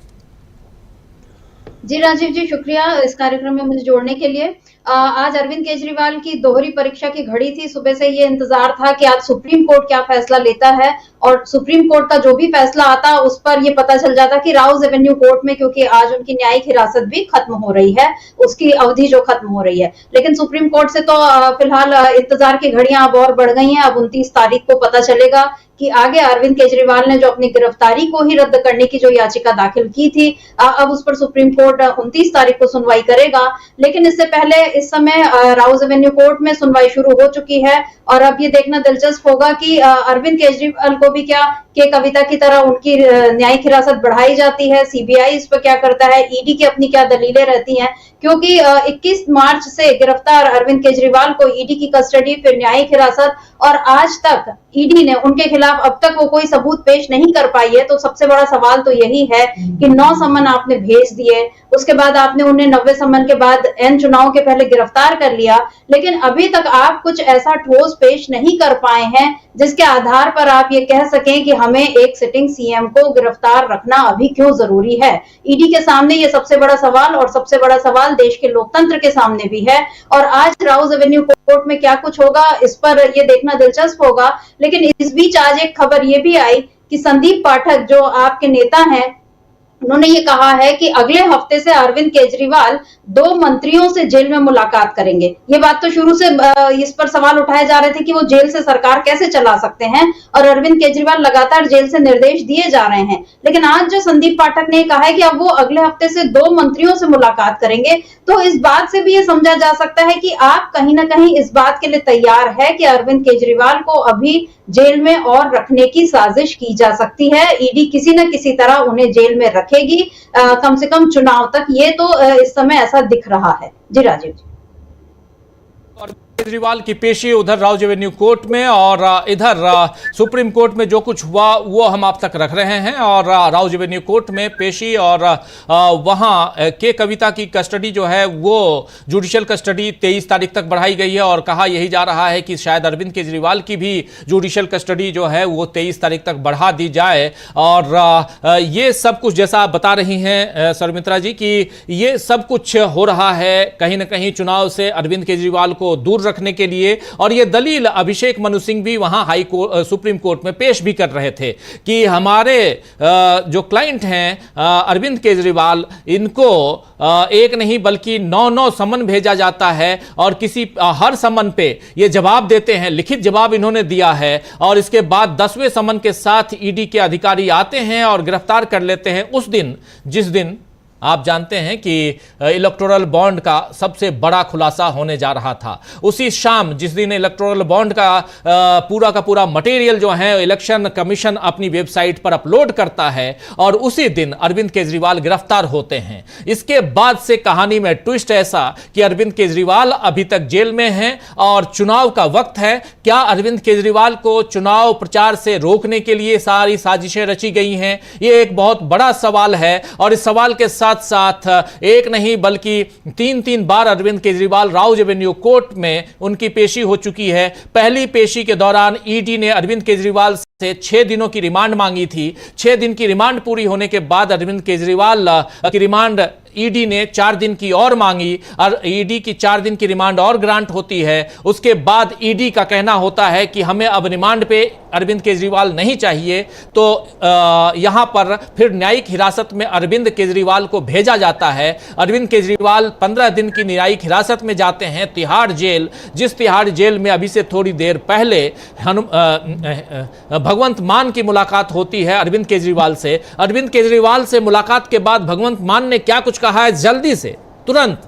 जी राजीव जी, शुक्रिया इस कार्यक्रम में मुझे जोड़ने के लिए। आज अरविंद केजरीवाल की दोहरी परीक्षा की घड़ी थी। सुबह से ये इंतजार था कि आज सुप्रीम कोर्ट क्या फैसला लेता है और सुप्रीम कोर्ट का जो भी फैसला आता उस पर ये पता चल जाता कि राउज एवेन्यू कोर्ट में, क्योंकि आज उनकी न्यायिक हिरासत भी खत्म हो रही है, उसकी अवधि जो खत्म हो रही है। लेकिन सुप्रीम कोर्ट से तो फिलहाल इंतजार की घड़ियां अब और बढ़ गई हैं। अब 29 तारीख को पता चलेगा कि आगे अरविंद केजरीवाल ने जो अपनी गिरफ्तारी को ही रद्द करने की जो याचिका दाखिल की थी, अब उस पर सुप्रीम कोर्ट 29 तारीख को सुनवाई करेगा। लेकिन इससे पहले इस समय राउज एवेन्यू कोर्ट में सुनवाई शुरू हो चुकी है और अब ये देखना दिलचस्प होगा कि अरविंद केजरीवाल को भी क्या के कविता की तरह उनकी न्यायिक हिरासत बढ़ाई जाती है, सीबीआई इस पर क्या करता है, ईडी की अपनी क्या दलीलें रहती हैं, क्योंकि 21 मार्च से गिरफ्तार अरविंद केजरीवाल को ईडी की कस्टडी, फिर न्यायिक हिरासत और आज तक ईडी ने उनके खिलाफ अब तक वो कोई सबूत पेश नहीं कर पाई है। तो सबसे बड़ा सवाल तो यही है कि 9 समन आपने भेज दिए, उसके बाद आपने उन्हें 90 समन के बाद एन चुनाव के पहले गिरफ्तार कर लिया, लेकिन अभी तक आप कुछ ऐसा ठोस पेश नहीं कर पाए हैं जिसके आधार पर आप ये कह सकें कि हमें एक सिटिंग सीएम को गिरफ्तार रखना अभी क्यों जरूरी है। ईडी के सामने ये सबसे बड़ा सवाल और सबसे बड़ा सवाल देश के लोकतंत्र के सामने भी है और आज राउज एवेन्यू कोर्ट में क्या कुछ होगा इस पर ये देखना दिलचस्प होगा। लेकिन इस बीच आज एक खबर ये भी आई कि संदीप पाठक जो आपके नेता हैं, उन्होंने ये कहा है कि अगले हफ्ते से अरविंद केजरीवाल 2 मंत्रियों से जेल में मुलाकात करेंगे। ये बात तो शुरू से इस पर सवाल उठाए जा रहे थे कि वो जेल से सरकार कैसे चला सकते हैं और अरविंद केजरीवाल लगातार जेल से निर्देश दिए जा रहे हैं। लेकिन आज जो संदीप पाठक ने कहा है कि अब वो अगले हफ्ते से 2 मंत्रियों से मुलाकात करेंगे, तो इस बात से भी ये समझा जा सकता है कि आप कहीं ना कहीं इस बात के लिए तैयार है कि अरविंद केजरीवाल को अभी जेल में और रखने की साजिश की जा सकती है। ईडी किसी न किसी तरह उन्हें जेल में रखेगी, कम से कम चुनाव तक। ये तो इस समय ऐसा दिख रहा है। जी राजीव जी। केजरीवाल की पेशी उधर राउज एवेन्यू कोर्ट में और इधर सुप्रीम कोर्ट में जो कुछ हुआ वो हम आप तक रख रहे हैं और राउज एवेन्यू कोर्ट में पेशी और वहां के कविता की कस्टडी जो है वो जुडिशियल कस्टडी 23 तारीख तक बढ़ाई गई है और कहा यही जा रहा है कि शायद अरविंद केजरीवाल की भी जुडिशियल कस्टडी जो है वो 23 तारीख तक बढ़ा दी जाए। और ये सब कुछ जैसा आप बता रही हैं सर्वमित्रा जी कि ये सब कुछ हो रहा है कहीं ना कहीं चुनाव से अरविंद केजरीवाल को दूर रखने के लिए। और ये दलील अभिषेक मनु सिंघवी भी वहां सुप्रीम कोर्ट में पेश भी कर रहे थे कि हमारे जो क्लाइंट हैं अरविंद केजरीवाल, इनको एक नहीं बल्कि 9 समन भेजा जाता है और किसी हर समन पे ये जवाब देते हैं, लिखित जवाब इन्होंने दिया है और इसके बाद 10वें समन के साथ ईडी के अधिकारी आते हैं और गिरफ्तार कर लेते हैं उस दिन, जिस दिन आप जानते हैं कि इलेक्टोरल बॉन्ड का सबसे बड़ा खुलासा होने जा रहा था। उसी शाम जिस दिन इलेक्टोरल बॉन्ड का पूरा मटेरियल जो है इलेक्शन कमीशन अपनी वेबसाइट पर अपलोड करता है और उसी दिन अरविंद केजरीवाल गिरफ्तार होते हैं। इसके बाद से कहानी में ट्विस्ट ऐसा कि अरविंद केजरीवाल अभी तक जेल में हैं और चुनाव का वक्त है। क्या अरविंद केजरीवाल को चुनाव प्रचार से रोकने के लिए सारी साजिशें रची गई हैं? ये एक बहुत बड़ा सवाल है और इस सवाल के साथ एक नहीं बल्कि 3 बार अरविंद केजरीवाल राउज एवेन्यू कोर्ट में उनकी पेशी हो चुकी है। पहली पेशी के दौरान ईडी ने अरविंद केजरीवाल से 6 दिनों की रिमांड मांगी थी। 6 दिन की रिमांड पूरी होने के बाद अरविंद केजरीवाल की रिमांड ईडी ने 4 दिन की और मांगी और ईडी की 4 दिन की रिमांड और ग्रांट होती है। उसके बाद ईडी का कहना होता है कि हमें अब रिमांड पे अरविंद केजरीवाल नहीं चाहिए, तो यहां पर फिर न्यायिक हिरासत में अरविंद केजरीवाल को भेजा जाता है। अरविंद केजरीवाल 15 दिन की न्यायिक हिरासत में जाते हैं तिहाड़ जेल, जिस तिहाड़ जेल में अभी से थोड़ी देर पहले भगवंत मान की मुलाकात होती है अरविंद केजरीवाल से। अरविंद केजरीवाल से मुलाकात के बाद भगवंत मान ने क्या कुछ कहा है, जल्दी से तुरंत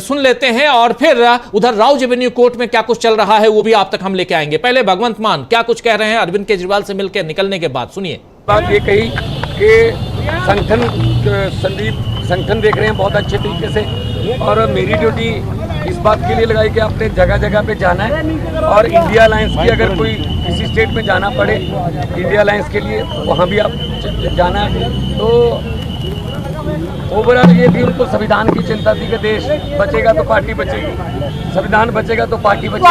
सुन लेते हैं और फिर उधर राउज एवेन्यू कोर्ट में क्या कुछ चल रहा है वो भी आप तक हम लेके आएंगे। पहले भगवंत मान क्या कुछ कह रहे हैं अरविंद केजरीवाल से मिलकर निकलने के बाद, सुनिए। बात ये कही कि संगठन देख रहे हैं बहुत अच्छे तरीके से, और मेरी ड्यूटी इस बात के लिए लगाई कि आपने जगह जगह पे जाना है और इंडिया अलायंस की अगर कोई किसी स्टेट में जाना पड़े इंडिया अलायंस के लिए वहाँ भी आप जाना है। तो ओवरऑल ये थी, उनको संविधान की चिंता थी कि देश बचेगा तो पार्टी बचेगी, संविधान बचेगा तो पार्टी बचेगी।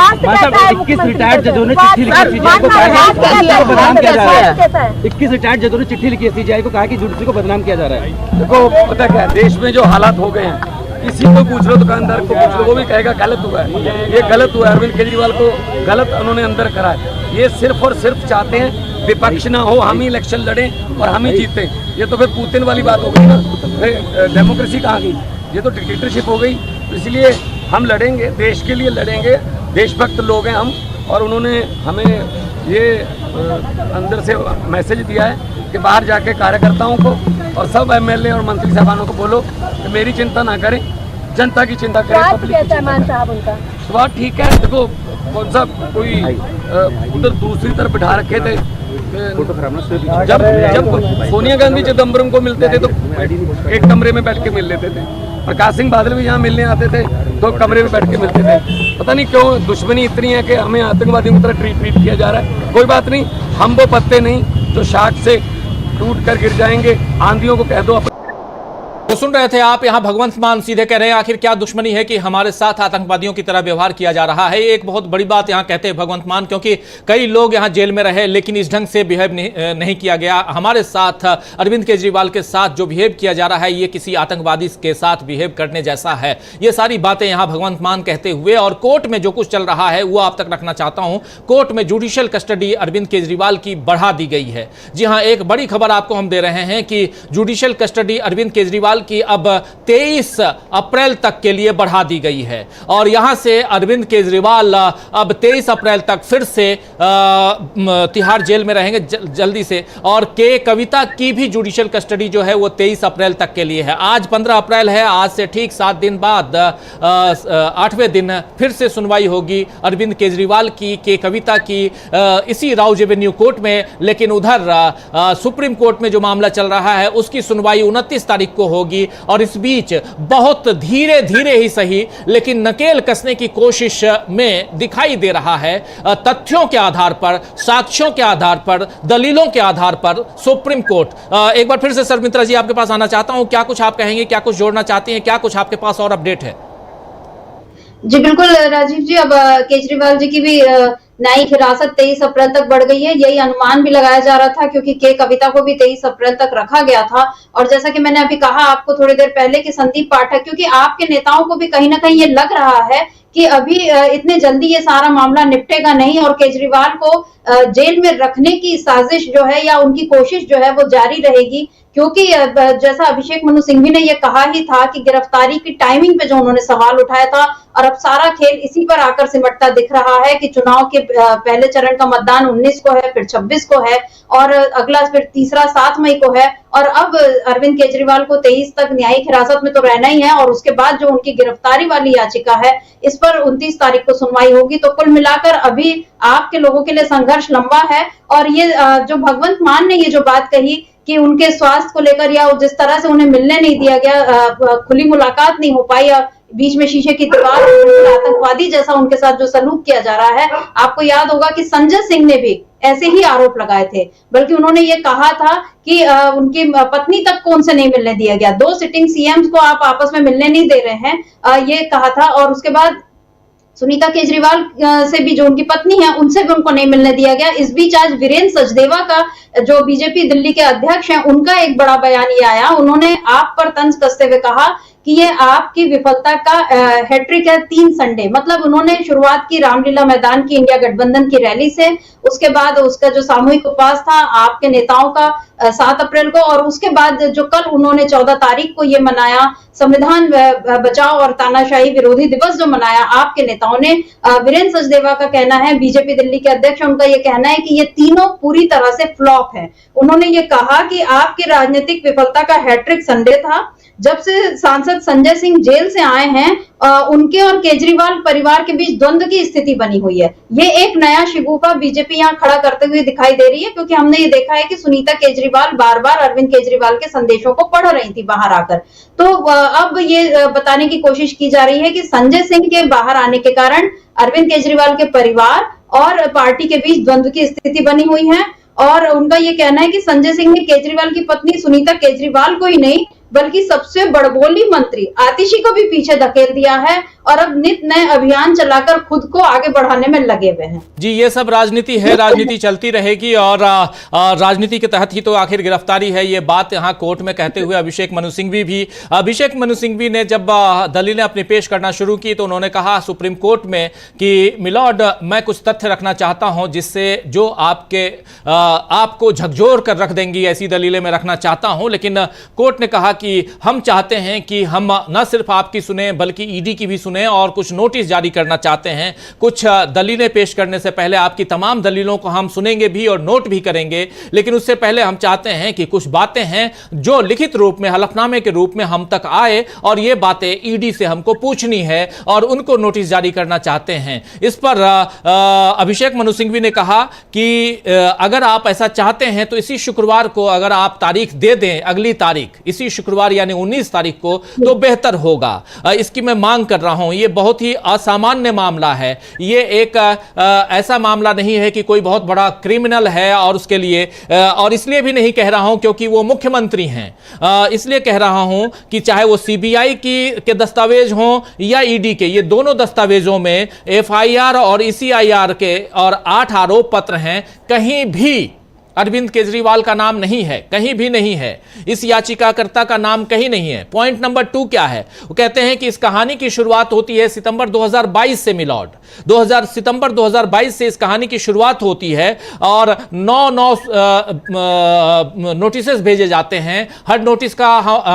21 रिटायर्ड जजों ने चिट्ठी लिखी सीजीआई को बदनाम किया जा रहा है। 21 रिटायर्ड जजों ने चिट्ठी लिखी सीजीआई को, कहा कि जुडिशरी को बदनाम किया जा रहा है। देखो पता क्या है, देश में जो हालात हो गए हैं, किसी को पूछ लो, दुकानदार को पूछ लो, वो भी कहेगा गलत हुआ है, ये गलत हुआ है। अरविंद केजरीवाल को गलत उन्होंने अंदर करा है। ये सिर्फ और सिर्फ चाहते हैं विपक्ष ना हो, हम ही इलेक्शन लड़ें और हम ही जीतें। ये तो फिर पुतिन वाली बात हो गई ना, फिर डेमोक्रेसी कहाँ गई, ये तो डिक्टेटरशिप हो गई। तो इसलिए हम लड़ेंगे, देश के लिए लड़ेंगे, देशभक्त लोग हैं हम। और उन्होंने हमें ये अंदर से मैसेज दिया है कि बाहर जाके कार्यकर्ताओं को और सब एमएलए और मंत्री साहबानों को बोलो कि मेरी चिंता ना करें, जनता की चिंता करें। स्वास्थ्य ठीक है। देखो कौन सा कोई उधर दूसरी तरफ बिठा रखे थे, जब सोनिया गांधी चिदम्बरम को मिलते थे तो एक कमरे में बैठ के मिल लेते थे, प्रकाश सिंह बादल भी यहाँ मिलने आते थे तो कमरे में बैठ के मिलते थे। पता नहीं क्यों दुश्मनी इतनी है कि हमें आतंकवादियों की तरह ट्रीट किया जा रहा है। कोई बात नहीं, हम वो पत्ते नहीं जो शाख से टूट कर गिर जाएंगे। आंधियों को कह दो। तो सुन रहे थे आप, यहां भगवंत मान सीधे कह रहे हैं आखिर क्या दुश्मनी है कि हमारे साथ आतंकवादियों की तरह व्यवहार किया जा रहा है। ये एक बहुत बड़ी बात यहां कहते हैं भगवंत मान, क्योंकि कई लोग यहां जेल में रहे लेकिन इस ढंग से बिहेव नहीं किया गया। हमारे साथ अरविंद केजरीवाल के साथ जो बिहेव किया जा रहा है ये किसी आतंकवादी के साथ बिहेव करने जैसा है। ये सारी बातें यहां भगवंत मान कहते हुए, और कोर्ट में जो कुछ चल रहा है वो आप तक रखना चाहता हूं। कोर्ट में जुडिशियल कस्टडी अरविंद केजरीवाल की बढ़ा दी गई है। जी हां, एक बड़ी खबर आपको हम दे रहे हैं कि जुडिशियल कस्टडी अरविंद केजरीवाल की अब 23 अप्रैल तक के लिए बढ़ा दी गई है और यहां से अरविंद केजरीवाल अब 23 अप्रैल तक फिर से तिहाड़ जेल में रहेंगे जल्दी से। और के कविता की भी जुडिशियल कस्टडी जो है वो 23 अप्रैल तक के लिए है। आज 15 अप्रैल है, आज से ठीक 7 दिन बाद 8वें दिन फिर से सुनवाई होगी अरविंद केजरीवाल की, के कविता की, इसी राउज एवेन्यू कोर्ट में। लेकिन उधर सुप्रीम कोर्ट में जो मामला चल रहा है उसकी सुनवाई 29 तारीख को होगी। और इस बीच बहुत धीरे धीरे ही सही लेकिन नकेल कसने की कोशिश में दिखाई दे रहा है, तथ्यों के आधार पर, साक्ष्यों के आधार पर, दलीलों के आधार पर सुप्रीम कोर्ट। एक बार फिर से सर मित्रा जी आपके पास आना चाहता हूं, क्या कुछ आप कहेंगे, क्या कुछ जोड़ना चाहते हैं, क्या कुछ आपके पास और अपडेट है? जी बिल्कुल राजीव जी, अब केजरीवाल जी की भी न्यायिक हिरासत 23 अप्रैल तक बढ़ गई है। यही अनुमान भी लगाया जा रहा था क्योंकि के कविता को भी 23 अप्रैल तक रखा गया था। और जैसा कि मैंने अभी कहा आपको थोड़ी देर पहले कि संदीप पाठक, क्योंकि आपके नेताओं को भी कहीं ना कहीं ये लग रहा है कि अभी इतने जल्दी ये सारा मामला निपटेगा नहीं और केजरीवाल को जेल में रखने की साजिश जो है या उनकी कोशिश जो है वो जारी रहेगी। क्योंकि जैसा अभिषेक मनु सिंघवी ने ये कहा ही था कि गिरफ्तारी की टाइमिंग पे जो उन्होंने सवाल उठाया था, और अब सारा खेल इसी पर आकर सिमटता दिख रहा है कि चुनाव के पहले चरण का मतदान 19 को है, फिर 26 को है और अगला फिर तीसरा 7 मई को है। और अब अरविंद केजरीवाल को 23 तक न्यायिक हिरासत में तो रहना ही है और उसके बाद जो उनकी गिरफ्तारी वाली याचिका है इस पर 29 तारीख को सुनवाई होगी। तो कुल मिलाकर अभी आपके लोगों के लिए संघर्ष लंबा है। और ये जो भगवंत मान ने ये जो बात कही कि उनके स्वास्थ्य को लेकर या जिस तरह से उन्हें मिलने नहीं दिया गया, खुली मुलाकात नहीं हो पाई और बीच में शीशे की दीवार, आतंकवादी जैसा उनके साथ जो सलूक किया जा रहा है, आपको याद होगा कि संजय सिंह ने भी ऐसे ही आरोप लगाए थे। बल्कि उन्होंने ये कहा था कि उनकी पत्नी तक को उनसे नहीं मिलने दिया गया, 2 सिटिंग सीएम्स को आप आपस में मिलने नहीं दे रहे हैं, ये कहा था। और उसके बाद सुनीता केजरीवाल से भी, जो उनकी पत्नी है, उनसे भी उनको नहीं मिलने दिया गया। इस बीच आज वीरेंद्र सचदेवा का, जो बीजेपी दिल्ली के अध्यक्ष हैं, उनका एक बड़ा बयान ये आया। उन्होंने आप पर तंज कसते हुए कहा कि ये आपकी विफलता का हैट्रिक है 3 संडे। मतलब उन्होंने शुरुआत की रामलीला मैदान की इंडिया गठबंधन की रैली से, उसके बाद उसका जो सामूहिक उपवास था आपके नेताओं का 7 अप्रैल को, और उसके बाद जो कल उन्होंने 14 तारीख को ये मनाया संविधान बचाओ और तानाशाही विरोधी दिवस जो मनाया आपके नेताओं ने। वीरेंद्र सचदेवा का कहना है, बीजेपी दिल्ली के अध्यक्ष, उनका ये कहना है कि ये तीनों पूरी तरह से फ्लॉप है। उन्होंने ये कहा कि आपकी राजनीतिक विफलता का हैट्रिक संडे था जब से सांसद संजय सिंह जेल से आए हैं। उनके और केजरीवाल परिवार के बीच द्वंद्व की स्थिति बनी हुई है। ये एक नया शिगुफा बीजेपी यहाँ खड़ा करते हुए दिखाई दे रही है, क्योंकि हमने ये देखा है कि सुनीता केजरीवाल बार बार अरविंद केजरीवाल के संदेशों को पढ़ रही थी बाहर आकर। तो अब ये बताने की कोशिश की जा रही है कि संजय सिंह के बाहर आने के कारण अरविंद केजरीवाल के परिवार और पार्टी के बीच द्वंद्व की स्थिति बनी हुई है। और उनका ये कहना है कि संजय सिंह ने केजरीवाल की पत्नी सुनीता केजरीवाल को ही नहीं, बल्कि सबसे बड़बोली मंत्री आतिशी को भी पीछे धकेल दिया है, और अब नित नए अभियान चलाकर खुद को आगे बढ़ाने में लगे हुए हैं। जी, ये सब राजनीति है, राजनीति चलती रहेगी, और राजनीति के तहत ही तो आखिर गिरफ्तारी है। ये बात यहाँ कोर्ट में कहते हुए अभिषेक मनु सिंघवी ने जब दलीलें अपनी पेश करना शुरू की तो उन्होंने कहा सुप्रीम कोर्ट में कि मिलॉर्ड, मैं कुछ तथ्य रखना चाहता हूं जिससे जो आपको झकझोर कर रख देंगी, ऐसी दलीलें मैं रखना चाहता हूं। लेकिन कोर्ट ने कहा कि हम चाहते हैं कि हम न सिर्फ आपकी सुने बल्कि ईडी की भी सुने, और कुछ नोटिस जारी करना चाहते हैं। कुछ दलीलें पेश करने से पहले आपकी तमाम दलीलों को हम सुनेंगे भी और नोट भी करेंगे, लेकिन उससे पहले हम चाहते हैं कि कुछ बातें हैं जो लिखित रूप में, हलफनामे के रूप में हम तक आए, और ये बातें ईडी से हमको पूछनी है और उनको नोटिस जारी करना चाहते हैं। इस पर अभिषेक मनु सिंघवी ने कहा कि अगर आप ऐसा चाहते हैं तो इसी शुक्रवार को अगर आप तारीख दे दें, अगली तारीख इसी शुक्रवार यानी 19 तारीख को, तो बेहतर होगा। इसकी मैं मांग कर रहा हूं। ये बहुत ही असामान्य मामला है। ये एक ऐसा मामला नहीं है कि कोई बहुत बड़ा क्रिमिनल है, और उसके लिए, और इसलिए भी नहीं कह रहा हूं क्योंकि वो मुख्यमंत्री हैं। इसलिए कह रहा हूं कि चाहे वो सीबीआई के दस्तावेज हों या ईडी के, ये दोनों दस्तावेजों में एफआईआर और ईसीआईआर के और 8 आरोप पत्र हैं, कहीं भी अरविंद केजरीवाल का नाम नहीं है, कहीं भी नहीं है। इस याचिकाकर्ता का नाम कहीं नहीं है। पॉइंट नंबर 2 क्या है? वो कहते हैं कि इस कहानी की शुरुआत होती है सितंबर 2022 से। मिलॉर्ड, सितंबर 2022 से इस कहानी की शुरुआत होती है, और 9 नोटिस भेजे जाते हैं। हर नोटिस का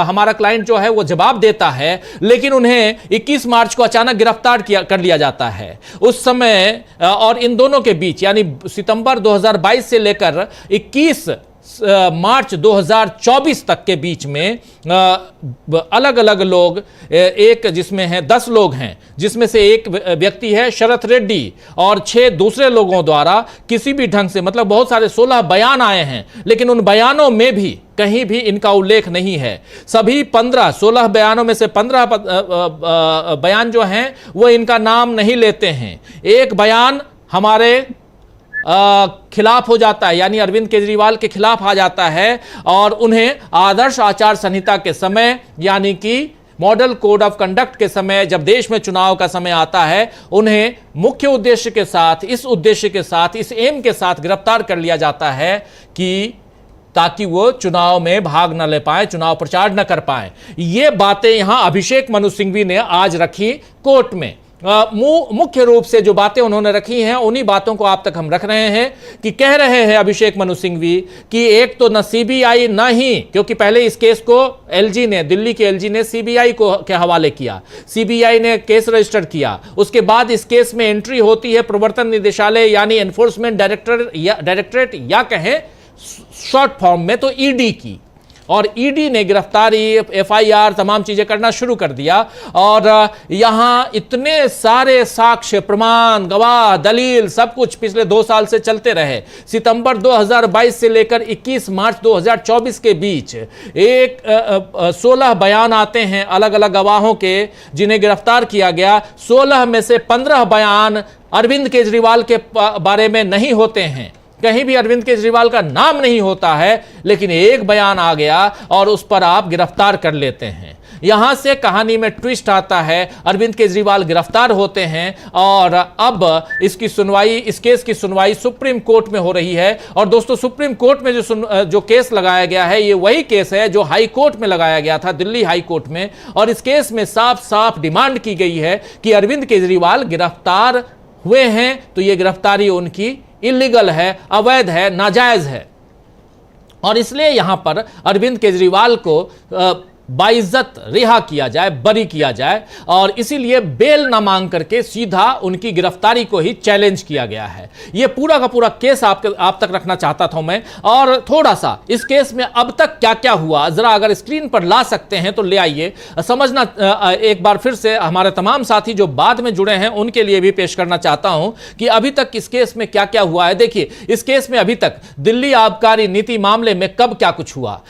हमारा क्लाइंट जो है वो जवाब देता है, लेकिन उन्हें 21 मार्च को अचानक गिरफ्तार कर लिया जाता है। उस समय और इन दोनों के बीच यानी सितंबर 2022 से लेकर 21 मार्च 2024 तक के बीच में अलग अलग लोग, एक जिसमें है 10 लोग हैं, जिसमें से एक व्यक्ति है शरत रेड्डी, और 6 दूसरे लोगों द्वारा किसी भी ढंग से, मतलब बहुत सारे 16 बयान आए हैं, लेकिन उन बयानों में भी कहीं भी इनका उल्लेख नहीं है। सभी 16 बयानों में से 15 बयान जो हैं वो इनका नाम नहीं लेते हैं। एक बयान हमारे खिलाफ हो जाता है, यानी अरविंद केजरीवाल के खिलाफ आ जाता है, और उन्हें आदर्श आचार संहिता के समय यानी कि मॉडल कोड ऑफ कंडक्ट के समय, जब देश में चुनाव का समय आता है, उन्हें मुख्य उद्देश्य के साथ, इस उद्देश्य के साथ, इस एम के साथ गिरफ्तार कर लिया जाता है कि ताकि वो चुनाव में भाग न ले पाए, चुनाव प्रचार न कर पाए। ये बातें यहां अभिषेक मनु सिंघवी ने आज रखी कोर्ट में। मुख्य रूप से जो बातें उन्होंने रखी हैं उन्हीं बातों को आप तक हम रख रहे हैं कि कह रहे हैं अभिषेक मनु सिंघवी कि एक तो न सीबीआई न ही, क्योंकि पहले इस केस को एलजी ने, दिल्ली के एलजी ने सीबीआई को के हवाले किया, सीबीआई ने केस रजिस्टर किया, उसके बाद इस केस में एंट्री होती है प्रवर्तन निदेशालय यानी एनफोर्समेंट डायरेक्टरेट या कहें शॉर्ट फॉर्म में तो ईडी की, और ईडी ने गिरफ्तारी, एफआईआर, तमाम चीजें करना शुरू कर दिया। और यहां इतने सारे साक्ष्य, प्रमाण, गवाह, दलील, सब कुछ पिछले 2 साल से चलते रहे। सितंबर 2022 से लेकर 21 मार्च 2024 के बीच 16 बयान आते हैं अलग अलग गवाहों के, जिन्हें गिरफ्तार किया गया। 16 में से 15 बयान अरविंद केजरीवाल के बारे में नहीं होते हैं, कहीं भी अरविंद केजरीवाल का नाम नहीं होता है, लेकिन एक बयान आ गया और उस पर आप गिरफ्तार कर लेते हैं। यहां से कहानी में ट्विस्ट आता है, अरविंद केजरीवाल गिरफ्तार होते हैं और अब इस केस की सुनवाई सुप्रीम कोर्ट में हो रही है। और दोस्तों, सुप्रीम कोर्ट में जो केस लगाया गया है, ये वही केस है जो हाई कोर्ट में लगाया गया था, दिल्ली हाई कोर्ट में। और इस केस में साफ साफ डिमांड की गई है कि अरविंद केजरीवाल गिरफ्तार हुए हैं तो यह गिरफ्तारी उनकी इलीगल है, अवैध है, नाजायज है। और इसलिए यहां पर अरविंद केजरीवाल को बाइज्जत रिहा किया जाए, बरी किया जाए, और इसीलिए बेल ना मांग करके सीधा उनकी गिरफ्तारी को ही चैलेंज किया गया है। यह पूरा का पूरा केस आप तक रखना चाहता था मैं। और थोड़ा सा इस केस में अब तक क्या क्या हुआ जरा अगर स्क्रीन पर ला सकते हैं तो ले आइए, समझना। एक बार फिर से हमारे तमाम साथी जो बाद में जुड़े हैं उनके लिए भी पेश करना चाहता हूं कि अभी तक इस केस में क्या क्या हुआ है। देखिए, इस केस में अभी तक दिल्ली आबकारी नीति मामले में कब क्या कुछ हुआ,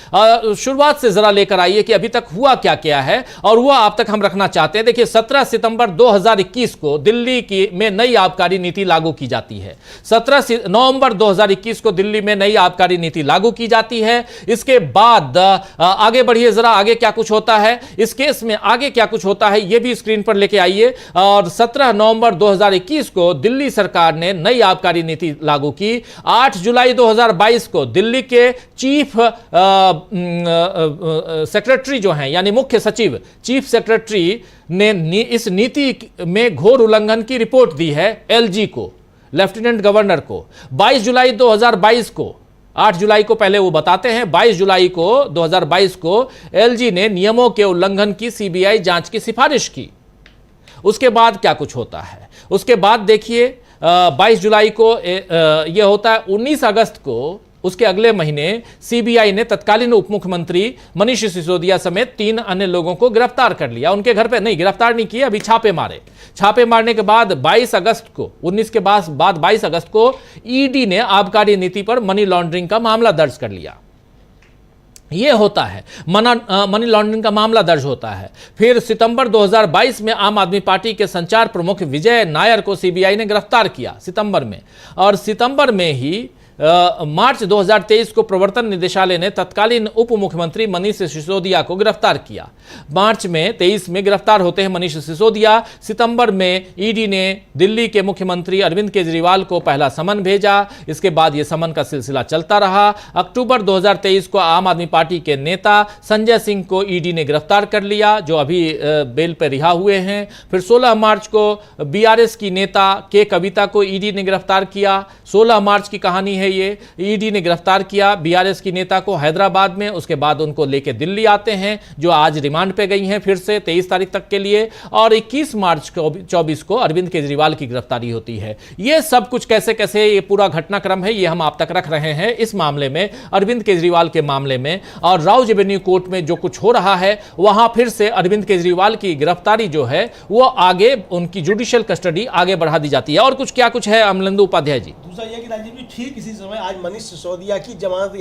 शुरुआत से जरा लेकर आइए कि तक हुआ क्या क्या है और वो आप तक हम रखना चाहते हैं। देखिए, 17 सितंबर 2021 को दिल्ली में नई आबकारी नीति लागू की जाती है। 17 नवंबर 2021 को दिल्ली में नई आबकारी नीति लागू की जाती है। इसके बाद आगे बढ़िए जरा, आगे क्या कुछ होता है इस केस में, आगे क्या कुछ होता है ये भी स्क्रीन पर लेके आइए। और 17 नवंबर 2021 को दिल्ली सरकार ने नई आबकारी नीति लागू की। 8 जुलाई 2022 को दिल्ली के चीफ सेक्रेटरी जो हैं, यानी मुख्य सचिव, चीफ सेक्रेटरी ने इस नीति में घोर उल्लंघन की रिपोर्ट दी है एलजी को, लेफ्टिनेंट गवर्नर को। 22 जुलाई 2022 को, 8 जुलाई को पहले वो बताते हैं, 22 जुलाई को 2022 को एलजी ने नियमों के उल्लंघन की सीबीआई जांच की सिफारिश की। उसके बाद क्या कुछ होता है, उसके बाद देखिए 22 जुलाई को यह होता है। 19 अगस्त को, उसके अगले महीने, सीबीआई ने तत्कालीन उप मुख्यमंत्री मनीष सिसोदिया समेत 3 अन्य लोगों को गिरफ्तार कर लिया। उनके घर पे नहीं, गिरफ्तार नहीं किए, अभी छापे मारे। छापे मारने के बाद 22 अगस्त को, 19 के बाद 22 अगस्त को ईडी ने आबकारी नीति पर मनी लॉन्ड्रिंग का मामला दर्ज कर लिया। यह होता है, मनी लॉन्ड्रिंग का मामला दर्ज होता है। फिर सितंबर 2022 में आम आदमी पार्टी के संचार प्रमुख विजय नायर को सीबीआई ने गिरफ्तार किया सितंबर में। और सितंबर में ही मार्च 2023 को प्रवर्तन निदेशालय ने तत्कालीन उप मुख्यमंत्री मनीष सिसोदिया को गिरफ्तार किया। मार्च में 23 में गिरफ्तार होते हैं मनीष सिसोदिया। सितंबर में ईडी ने दिल्ली के मुख्यमंत्री अरविंद केजरीवाल को पहला समन भेजा। इसके बाद यह समन का सिलसिला चलता रहा। अक्टूबर 2023 को आम आदमी पार्टी के नेता संजय सिंह को ईडी ने गिरफ्तार कर लिया, जो अभी बेल पर रिहा हुए हैं। फिर 16 मार्च को बीआरएस की नेता के कविता को ईडी ने गिरफ्तार किया। 16 मार्च की कहानी है ये। ईडी ने गिरफ्तार किया बीआरएस की नेता को हैदराबाद में। उसके बाद उनको लेके दिल्ली आते हैं, जो आज रिमांड पे गई हैं फिर से 23 तारीख तक के लिए। और 21 मार्च 24 को अरविंद केजरीवाल की गिरफ्तारी होती है। ये सब कुछ कैसे कैसे ये पूरा घटनाक्रम है, ये हम आप तक रख रहे हैं इस मामले में, अरविंद केजरीवाल के मामले में। और राउज एवेन्यू कोर्ट में जो कुछ हो रहा है, वहां फिर से अरविंद केजरीवाल की गिरफ्तारी जो है वो आगे, उनकी जुडिशियल कस्टडी आगे बढ़ा दी जाती है। और कुछ क्या कुछ है अमलेंदु उपाध्याय जी? दूसरा यह कि राजीव जी, ठीक इसी समय आज मनीष सिसोदिया की जमानत